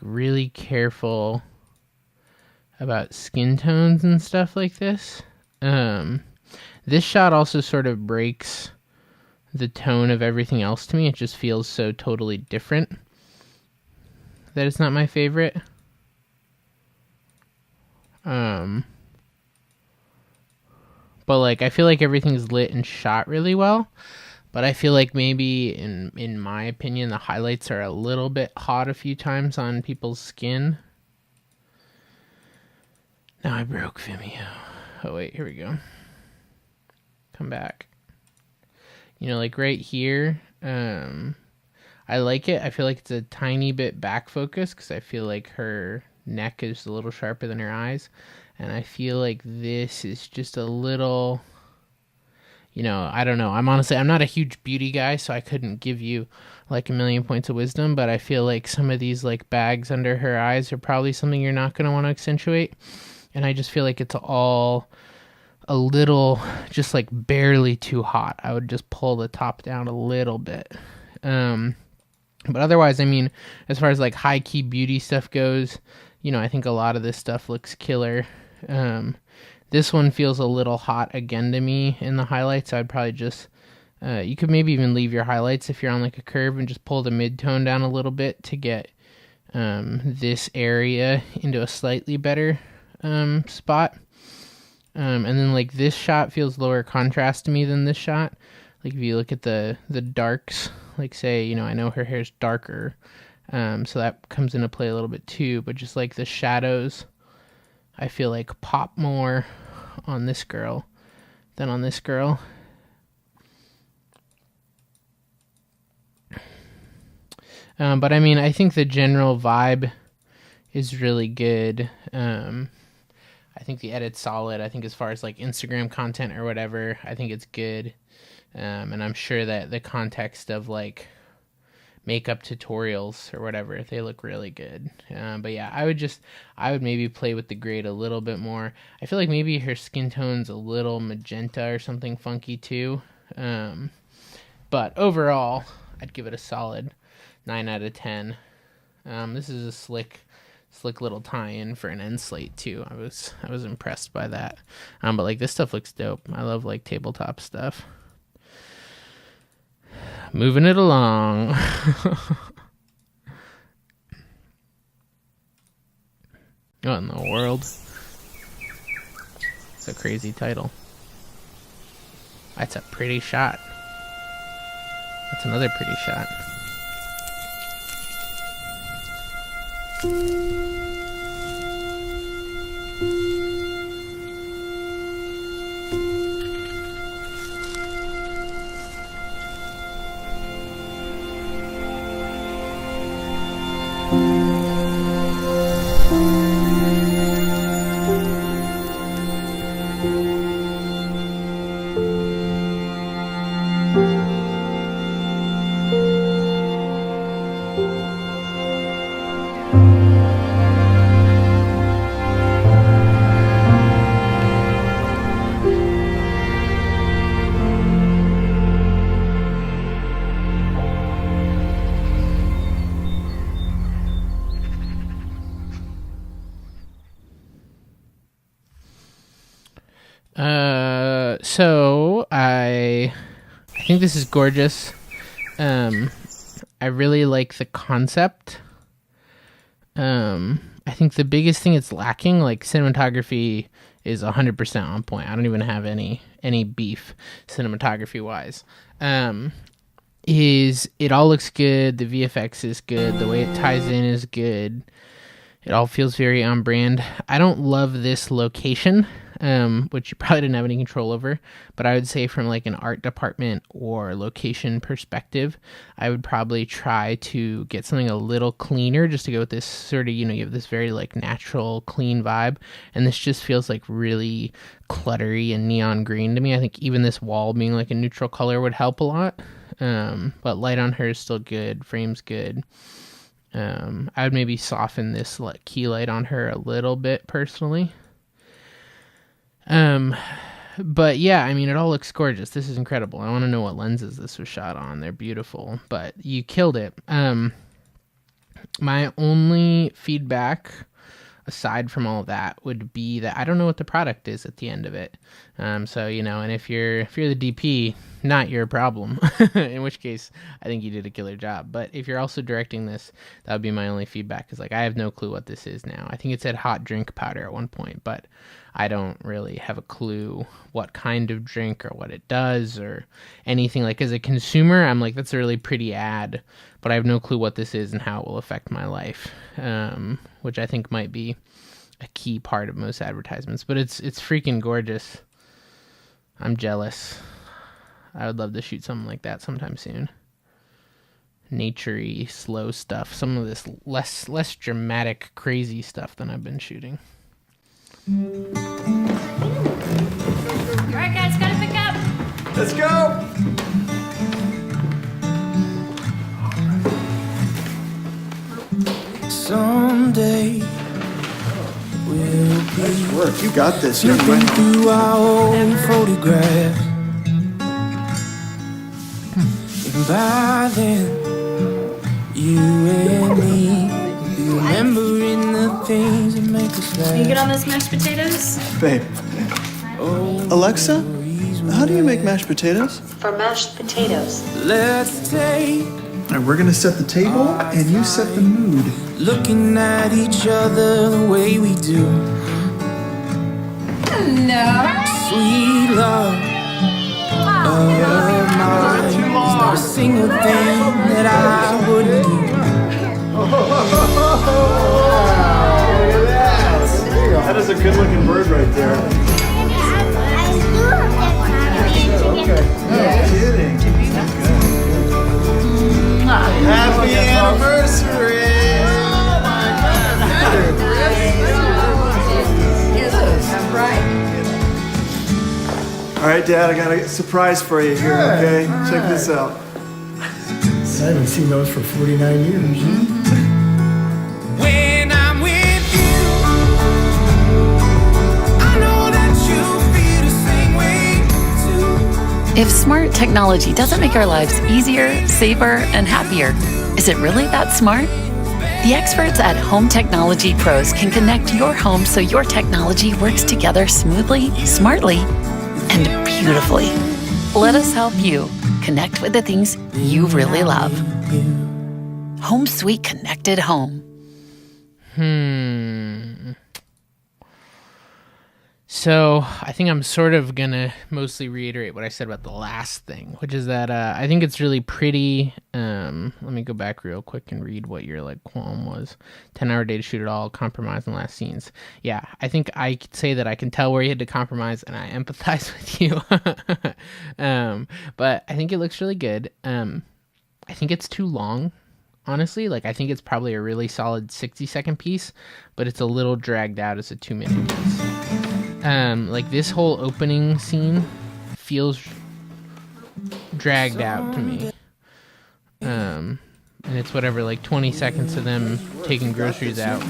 really careful about skin tones and stuff like this. This shot also sort of breaks the tone of everything else to me. It just feels so totally different that it's not my favorite. But like, I feel like everything's lit and shot really well. But I feel like maybe, in my opinion, the highlights are a little bit hot a few times on people's skin. Now I broke Vimeo. Oh wait, here we go. Come back. Like right here, I like it. I feel like it's a tiny bit back focus because I feel like her neck is a little sharper than her eyes. And I feel like this is just a little, I don't know. I'm not a huge beauty guy, so I couldn't give you like a million points of wisdom, but I feel like some of these like bags under her eyes are probably something you're not going to want to accentuate. And I just feel like it's all a little, just like barely too hot. I would just pull the top down a little bit. But otherwise, I mean, as far as like high key beauty stuff goes, I think a lot of this stuff looks killer. This one feels a little hot again to me in the highlights. I'd probably just, you could maybe even leave your highlights if you're on like a curve and just pull the mid-tone down a little bit to get this area into a slightly better spot. And then like this shot feels lower contrast to me than this shot. Like if you look at the darks, like say, I know her hair's darker, so that comes into play a little bit too, but just like the shadows, I feel like pop more on this girl than on this girl. But I mean, I think the general vibe is really good. I think the edit's solid. I think as far as like Instagram content or whatever, I think it's good. And I'm sure that the context of like makeup tutorials or whatever, they look really good. But yeah, I would maybe play with the grade a little bit more. I feel like maybe her skin tone's a little magenta or something funky too. But overall, I'd give it a solid 9 out of 10. This is a slick little tie-in for an end slate too. I was impressed by that. But like this stuff looks dope. I love like tabletop stuff. Moving it along. What in the world? It's a crazy title. That's a pretty shot. That's another pretty shot. So I think this is gorgeous. I really like the concept. I think the biggest thing it's lacking, like cinematography is 100% on point. I don't even have any beef cinematography wise. Is it all looks good, the VFX is good, the way it ties in is good. It all feels very on brand. I don't love this location, which you probably didn't have any control over, but I would say from like an art department or location perspective, I would probably try to get something a little cleaner just to go with this sort of, you have this very like natural, clean vibe. And this just feels like really cluttery and neon green to me. I think even this wall being like a neutral color would help a lot. But light on her is still good. Frame's good. I would maybe soften this like key light on her a little bit personally. But yeah, I mean, it all looks gorgeous. This is incredible. I want to know what lenses this was shot on. They're beautiful, but you killed it. My only feedback aside from all of that would be that I don't know what the product is at the end of it. So, and if you're the DP, not your problem, in which case I think you did a killer job. But if you're also directing this, that would be my only feedback, is like, I have no clue what this is now. I think it said hot drink powder at one point, but I don't really have a clue what kind of drink or what it does or anything. Like, as a consumer, I'm like, that's a really pretty ad, but I have no clue what this is and how it will affect my life, which I think might be a key part of most advertisements. But it's freaking gorgeous. I'm jealous. I would love to shoot something like that sometime soon. Naturey, slow stuff. Some of this less dramatic, crazy stuff than I've been shooting. All right, guys, gotta pick up. Let's go. Someday we'll be Nice work. You got this. flipping through our old photographs. And by then, you and me be remembering the things that make us laugh. You get on those mashed potatoes? Babe. Alexa, how do you make mashed potatoes? For mashed potatoes. Let's take All right, we're gonna set the table, and you set the mood. looking at each other the way we do. No. Sweet love of mine. There's not a single thing that I wouldn't do. That is a good-looking bird right there. Okay. No kidding. Happy anniversary! All right, Dad, I got a surprise for you here, okay? Check this out. I haven't seen those for 49 years. When I'm with you, I know that you feel the same way too. If smart technology doesn't make our lives easier, safer, and happier, is it really that smart? The experts at Home Technology Pros can connect your home so your technology works together smoothly, smartly, and beautifully. Let us help you connect with the things you really love. Home Sweet Connected Home. So I think I'm sort of gonna mostly reiterate what I said about the last thing, which is that I think it's really pretty. Let me go back real quick and read what your qualm was. 10-hour day to shoot it all, compromise in last scenes. Yeah, I think I could say that I can tell where you had to compromise, and I empathize with you. But I think it looks really good. I think it's too long. Honestly, I think it's probably a really solid 60-second piece, but it's a little dragged out as a 2-minute piece. This whole opening scene feels dragged out to me. And it's whatever, 20 seconds of them taking groceries out.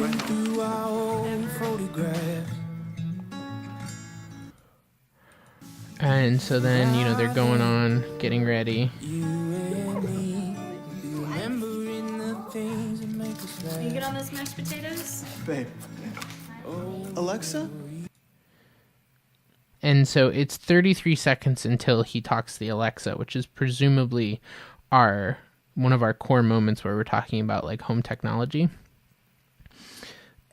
And so then, they're going on, getting ready. Can you get on those mashed potatoes? Babe. Alexa? And so it's 33 seconds until he talks to the Alexa, which is presumably one of our core moments where we're talking about home technology.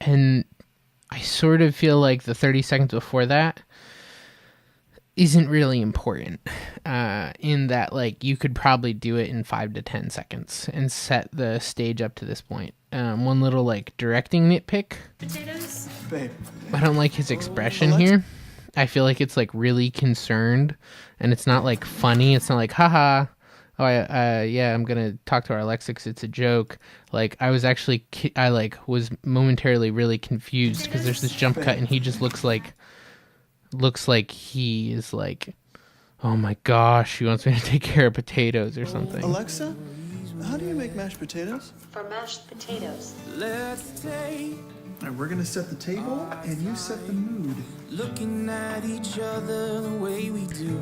And I sort of feel like the 30 seconds before that isn't really important, in that you could probably do it in 5 to 10 seconds and set the stage up to this point. One little directing nitpick. Potatoes? Babe. I don't like his expression here. I feel like it's really concerned, and it's not funny. It's not haha. Oh, yeah, I'm gonna talk to our Alexa because it's a joke. I was actually, was momentarily really confused because there's this jump cut and he just looks like he is oh my gosh, he wants me to take care of potatoes or something. Alexa, how do you make mashed potatoes? For mashed potatoes. And we're gonna set the table, and you set the mood. Looking at each other the way we do.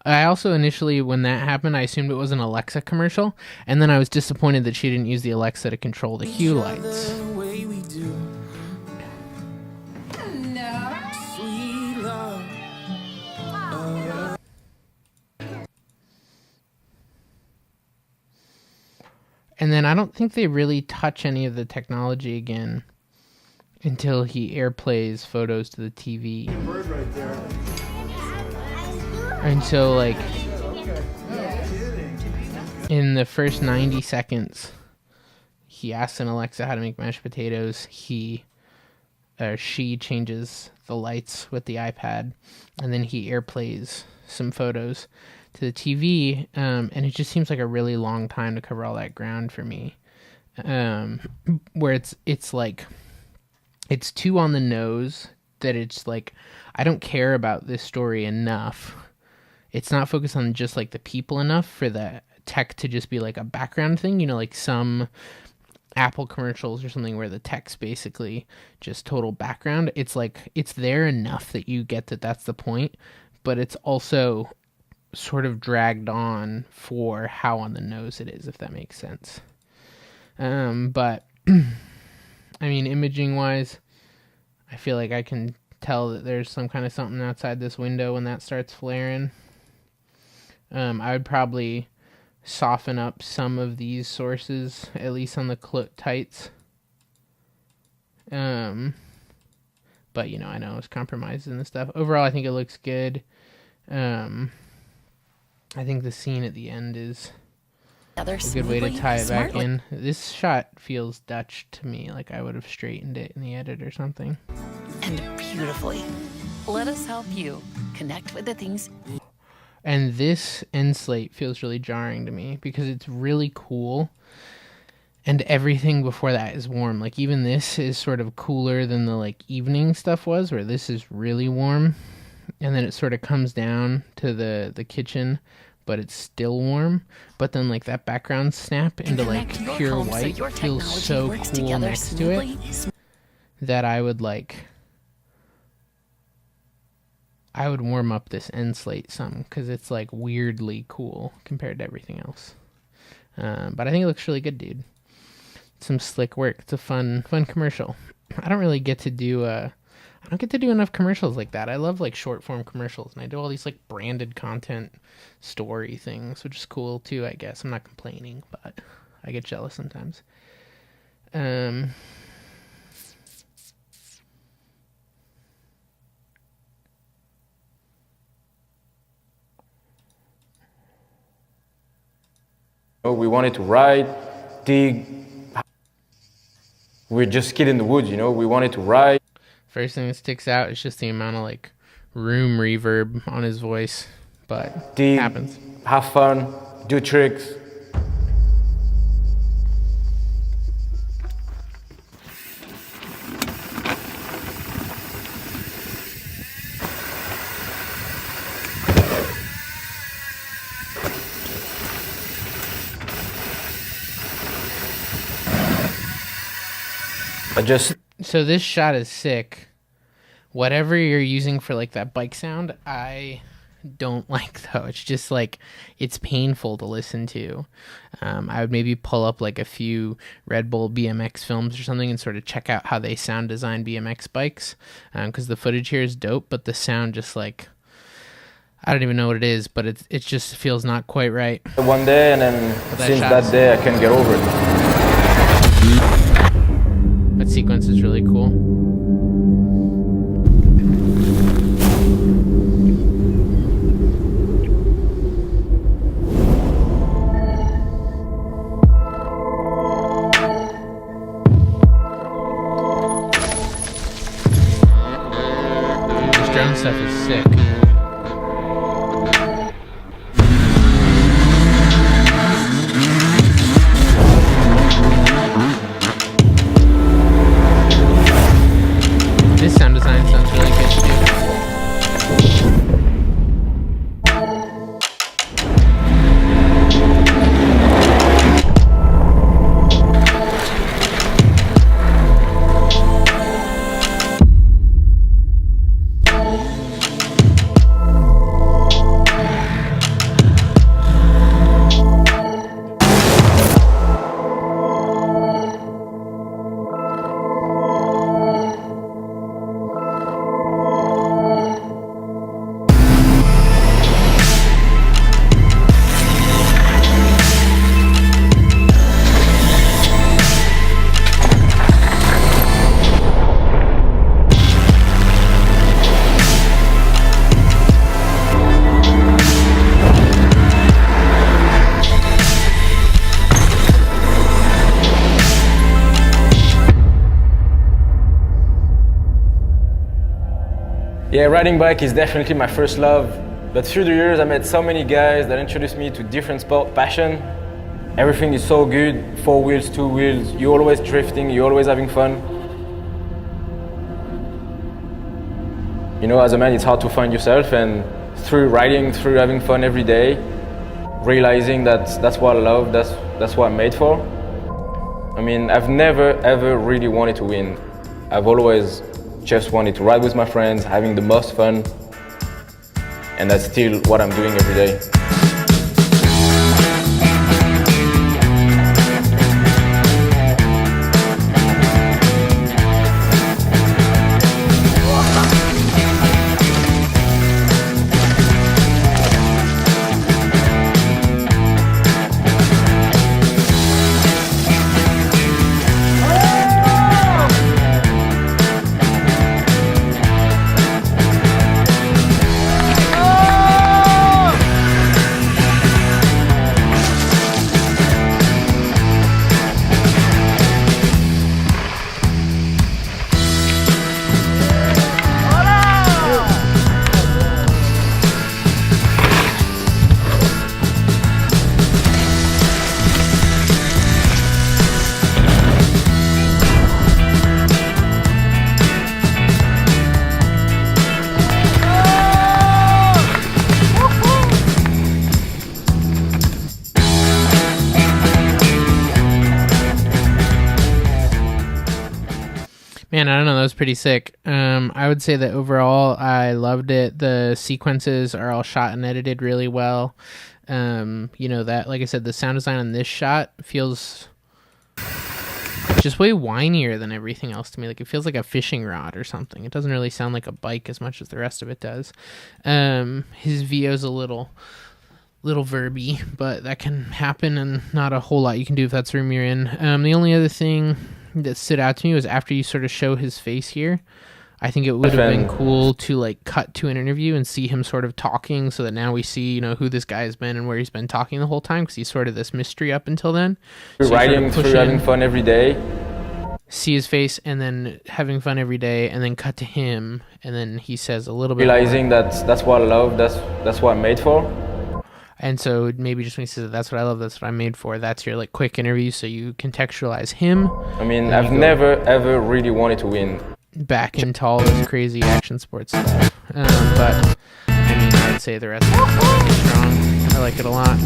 I also initially, when that happened, I assumed it was an Alexa commercial, and then I was disappointed that she didn't use the Alexa to control the hue lights. And then I don't think they really touch any of the technology again until he airplays photos to the TV. And so, in the first 90 seconds, he asks an Alexa how to make mashed potatoes. She changes the lights with the iPad, and then he airplays some photos to the TV, and it just seems like a really long time to cover all that ground for me. Where it's too on the nose that it's I don't care about this story enough. It's not focused on just the people enough for the tech to just be a background thing, some Apple commercials or something where the text basically just total background. It's it's there enough that you get that that's the point, but it's also sort of dragged on for how on the nose it is, if that makes sense. But I mean, imaging wise, I feel like I can tell that there's some kind of something outside this window when that starts flaring. I would probably soften up some of these sources, at least on the tights. But I know it's compromises and stuff. Overall, I think it looks good. I think the scene at the end is a good way to tie it back in. This shot feels Dutch to me, I would have straightened it in the edit or something. And beautifully. Let us help you connect with the things. And this end slate feels really jarring to me because it's really cool, and everything before that is warm. Even this is sort of cooler than the evening stuff was, where this is really warm. And then it sort of comes down to the kitchen, but it's still warm. But then that background snap into pure white feels so cool next to it that I would I would warm up this end slate some because it's like weirdly cool compared to everything else. But I think it looks really good, dude. Some slick work. It's a fun commercial. I don't really get to do I don't get to do enough commercials like that. I love like short form commercials, and I do all these like branded content story things, which is cool too, I guess. I'm not complaining, but I get jealous sometimes. We wanted to ride, dig. We're just kids in the woods, you know. We wanted to ride. First thing that sticks out is just the amount of like room reverb on his voice, but dig, it happens. Have fun, do tricks. So this shot is sick. Whatever you're using for like that bike sound, I don't like though. It's just like, it's painful to listen to. I would maybe pull up like a few Red Bull BMX films or something and sort of check out how they sound design BMX bikes. Because the footage here is dope, but the sound just like, I don't even know what it is, but it just feels not quite right. One day, and then since that day I can't get over it. That sequence is really cool. This drone stuff is sick. This sound design sounds really good too. Yeah, riding bike is definitely my first love. But through the years, I met so many guys that introduced me to different sport passion. Everything is so good, 4 wheels, 2 wheels, you're always drifting, you're always having fun. You know, as a man, it's hard to find yourself, and through riding, through having fun every day, realizing that that's what I love, that's what I'm made for. I mean, I've never, ever really wanted to win. I've always just wanted to ride with my friends, having the most fun, and that's still what I'm doing every day. Man, I don't know. That was pretty sick. I would say that overall, I loved it. The sequences are all shot and edited really well. That, like I said, the sound design on this shot feels just way whinier than everything else to me. Like, it feels like a fishing rod or something. It doesn't really sound like a bike as much as the rest of it does. His VO's a little verby, but that can happen, and not a whole lot you can do if that's the room you're in. The only other thing that stood out to me was after you sort of show his face here, I think it would have been cool to like cut to an interview and see him sort of talking, so that now we see, who this guy has been and where he's been talking the whole time, because he's sort of this mystery up until then. So writing through having fun every day. See his face, and then having fun every day, and then cut to him, and then he says a little bit realizing more. that's what I love, that's what I'm made for. And so maybe just when he says that's what I love, that's what I'm made for, that's your like quick interview, so you contextualize him. I mean, I've never ever really wanted to win. Back into all this crazy action sports stuff. But I mean, I would say the rest of it is strong. I like it a lot.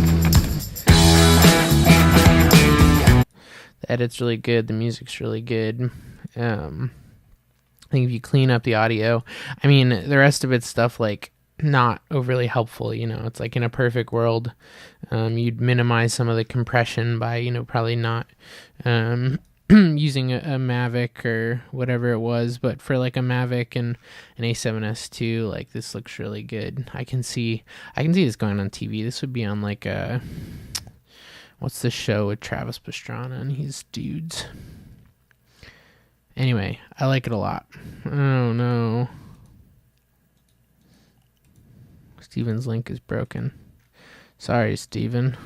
The edit's really good. The music's really good. I think if you clean up the audio, I mean, the rest of it's stuff like not overly helpful. It's like in a perfect world, you'd minimize some of the compression by, probably not using a Mavic or whatever it was, but for like a Mavic and an A7S II, like this looks really good. I can see this going on TV. This would be on like what's the show with Travis Pastrana and his dudes? Anyway, I like it a lot. Oh no. Steven's link is broken. Sorry, Steven.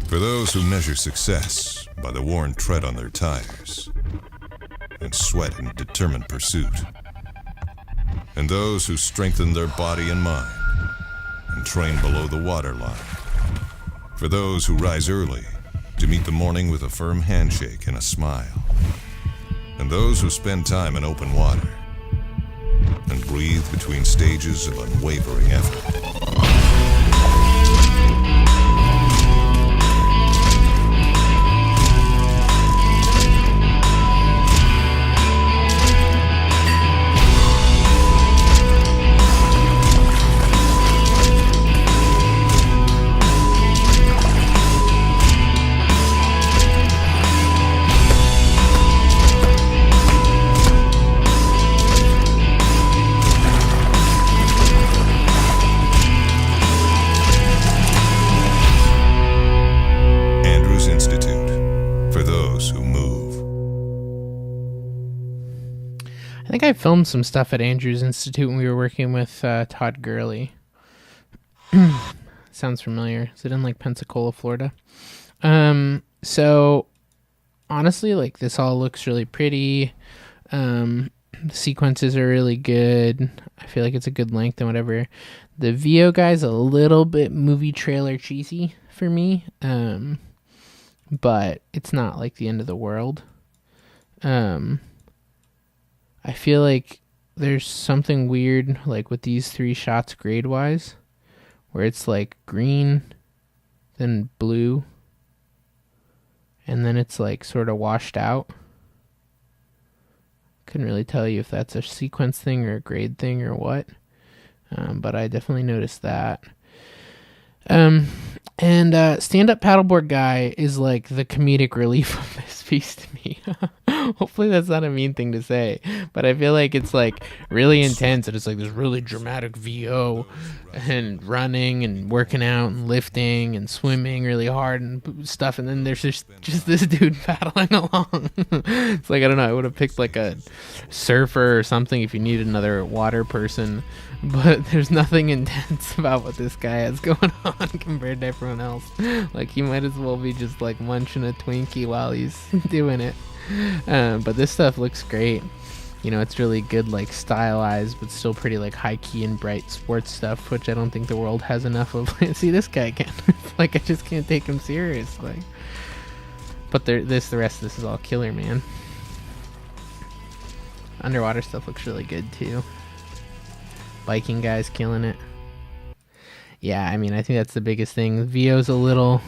For those who measure success by the worn tread on their tires, and sweat in determined pursuit, and those who strengthen their body and mind and train below the waterline, for those who rise early to meet the morning with a firm handshake and a smile, and those who spend time in open water and breathe between stages of unwavering effort. I think I filmed some stuff at Andrews Institute when we were working with Todd Gurley. Sounds familiar. Is it in like Pensacola, Florida? So honestly, like this all looks really pretty. The sequences are really good. I feel like it's a good length and whatever. The VO guy's a little bit movie trailer cheesy for me. But it's not like the end of the world. I feel like there's something weird like with these three shots grade wise, where it's like green, then blue, and then it's like sort of washed out. Couldn't really tell you if that's a sequence thing or a grade thing or what, but I definitely noticed that. And stand-up paddleboard guy is like the comedic relief of this piece to me. Hopefully that's not a mean thing to say, but I feel like it's like really intense and it's like this really dramatic VO and running and working out and lifting and swimming really hard and stuff, and then there's just this dude paddling along. It's like, I don't know, I would have picked like a surfer or something if you needed another water person, but there's nothing intense about what this guy has going on compared to everyone else. Like, he might as well be just like munching a Twinkie while he's doing it. But this stuff looks great. You know, it's really good, like stylized, but still pretty like high key and bright sports stuff, which I don't think the world has enough of. See, this guy again. Like, I just can't take him seriously. But the rest of this is all killer, man. Underwater stuff looks really good too. Biking guy's killing it. Yeah, I mean, I think that's the biggest thing. VO's a little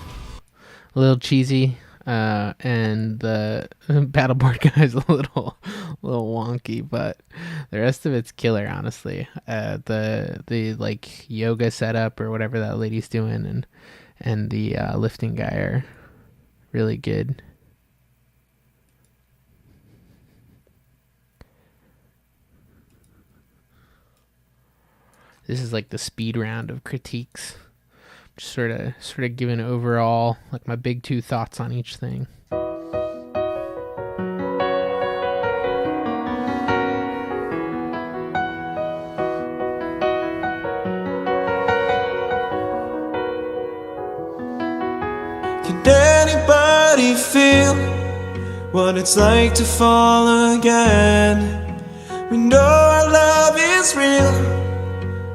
cheesy. And the paddleboard guy's a little wonky, but the rest of it's killer, honestly. The like yoga setup or whatever that lady's doing, and the lifting guy are really good. This is like the speed round of critiques. Just sort of giving overall like my big two thoughts on each thing. Can anybody feel what it's like to fall again? We know our love is real,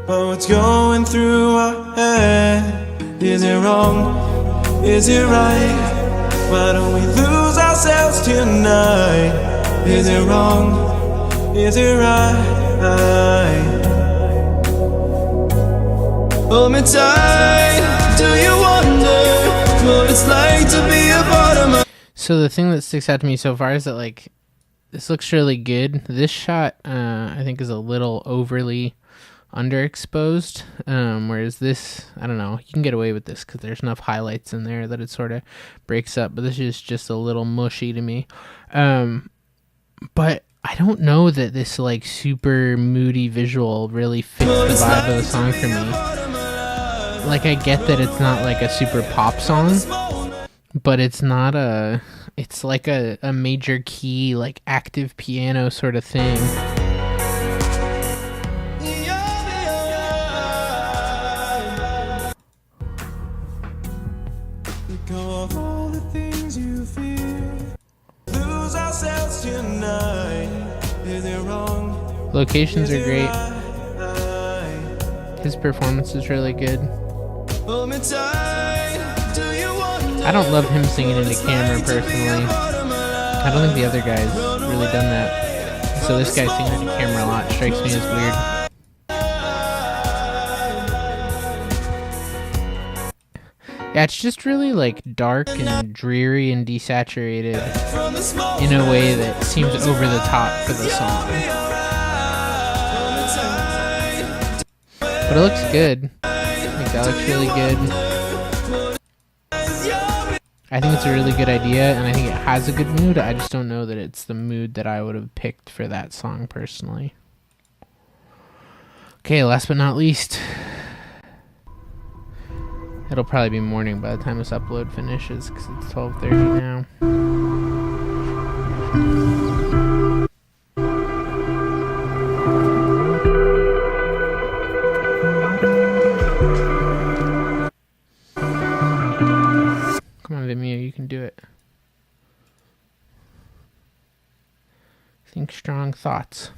but what's going through our head? Is it wrong? Is it right? Why don't we lose ourselves tonight? Is it wrong? Is it right? Hold me tight. Do you wonder what it's like to be a part of my... So the thing that sticks out to me so far is that, like, this looks really good. This shot, I think, is a little overly underexposed, whereas this, I don't know, you can get away with this because there's enough highlights in there that it sort of breaks up, but this is just a little mushy to me. But I don't know that this like super moody visual really fits the vibe of the song for me. Like, I get that it's not like a super pop song, but it's not it's like a major key, like active piano sort of thing. Locations are great. His performance is really good. I don't love him singing into camera personally. I don't think the other guy's really done that. So this guy singing into camera a lot strikes me as weird. Yeah, it's just really like dark and dreary and desaturated in a way that seems over the top for the song. But it looks good. I think that looks really good. I think it's a really good idea, and I think it has a good mood. I just don't know that it's the mood that I would have picked for that song personally. Okay, last but not least. It'll probably be morning by the time this upload finishes because it's 12:30 now. Come on, Vimeo, you can do it. Think strong thoughts.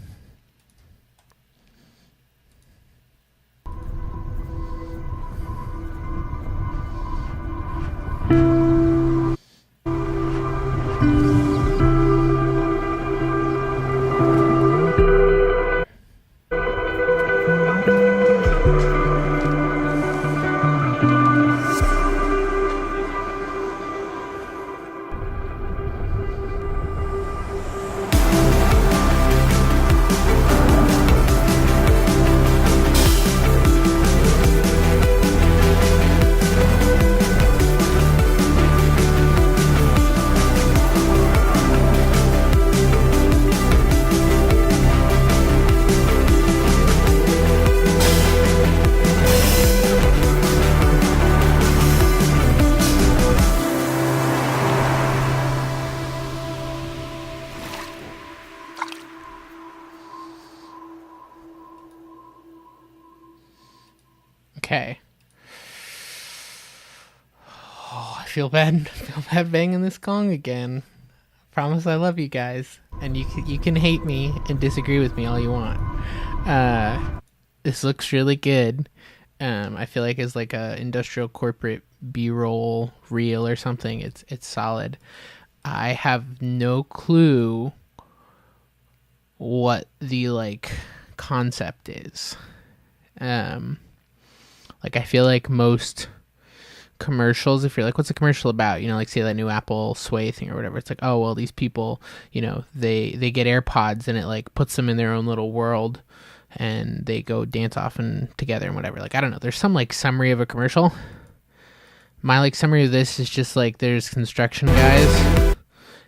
Okay. Oh, I feel bad banging this gong again. Promise I love you guys, and you can hate me and disagree with me all you want. This looks really good. I feel like it's like a industrial corporate B-roll reel or something. It's solid. I have no clue what the like concept is. Like I feel like most commercials, if you're like, what's a commercial about, you know, like say that new Apple Sway thing or whatever, it's like, oh well, these people, you know, they get AirPods and it like puts them in their own little world and they go dance off and together and whatever. Like I don't know, there's some like summary of a commercial. My like summary of this is just like there's construction guys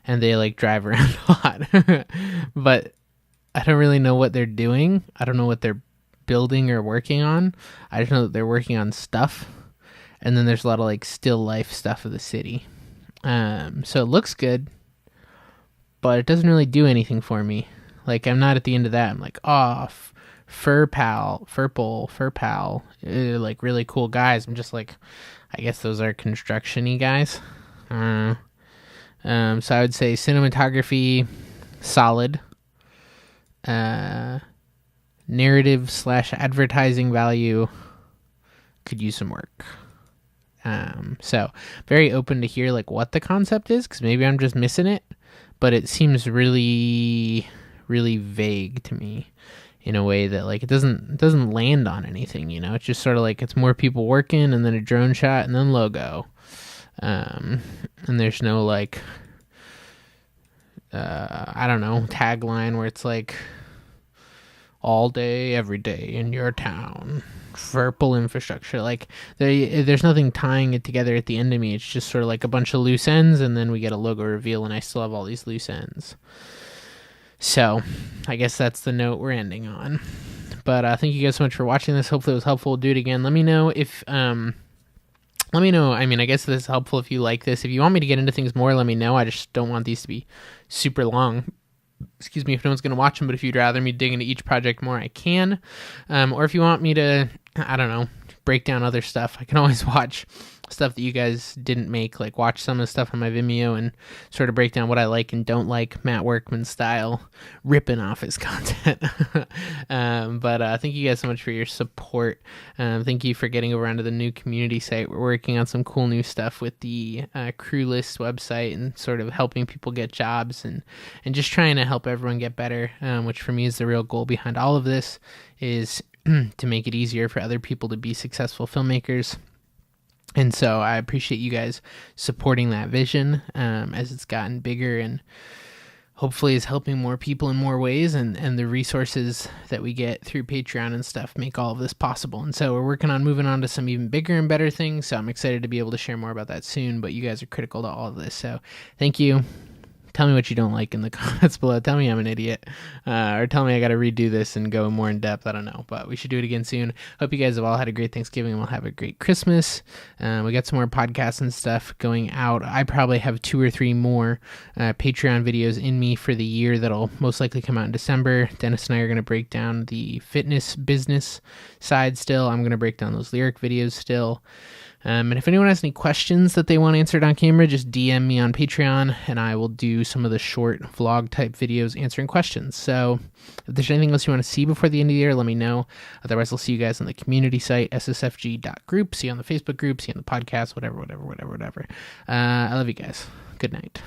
and they like drive around a lot. But I don't really know what they're doing. I don't know what they're building or working on. I just know that they're working on stuff. And then there's a lot of like still life stuff of the city. So it looks good, but it doesn't really do anything for me. Like I'm not at the end of that. I'm like, oh, Furpal, like really cool guys. I'm just like, I guess those are construction-y guys. So I would say cinematography, solid. Narrative/advertising value could use some work. So very open to hear like what the concept is, because maybe I'm just missing it, but it seems really, really vague to me in a way that like it doesn't land on anything, you know. It's just sort of like it's more people working and then a drone shot and then logo, and there's no like I don't know, tagline where it's like all day every day in your town, purple infrastructure. Like there's nothing tying it together at the end of me. It's just sort of like a bunch of loose ends and then we get a logo reveal and I still have all these loose ends. So I guess that's the note we're ending on. But thank you guys so much for watching this. Hopefully it was helpful. Do it again. Let me know if let me know. I mean, I guess this is helpful if you like this. If you want me to get into things more, let me know. I just don't want these to be super long. Excuse me if no one's going to watch them, but if you'd rather me dig into each project more, I can. Or if you want me to, I don't know, break down other stuff, I can always watch stuff that you guys didn't make, like watch some of the stuff on my Vimeo and sort of break down what I like and don't like, Matt Workman style, ripping off his content. But thank you guys so much for your support. Thank you for getting over onto the new community site. We're working on some cool new stuff with the Crew List website and sort of helping people get jobs and just trying to help everyone get better, which for me is the real goal behind all of this, is to make it easier for other people to be successful filmmakers. And so I appreciate you guys supporting that vision as it's gotten bigger and hopefully is helping more people in more ways. And the resources that we get through Patreon and stuff make all of this possible. And so we're working on moving on to some even bigger and better things. So I'm excited to be able to share more about that soon. But you guys are critical to all of this. So thank you. Tell me what you don't like in the comments below. Tell me I'm an idiot. Or tell me I got to redo this and go more in depth. I don't know. But we should do it again soon. Hope you guys have all had a great Thanksgiving and we'll have a great Christmas. We got some more podcasts and stuff going out. I probably have 2 or 3 more Patreon videos in me for the year that'll most likely come out in December. Dennis and I are going to break down the fitness business side still. I'm going to break down those lyric videos still. And if anyone has any questions that they want answered on camera, just DM me on Patreon and I will do some of the short vlog type videos answering questions. So if there's anything else you want to see before the end of the year, let me know. Otherwise, I'll see you guys on the community site, ssfg.group. See you on the Facebook group, see you on the podcast, whatever. I love you guys. Good night.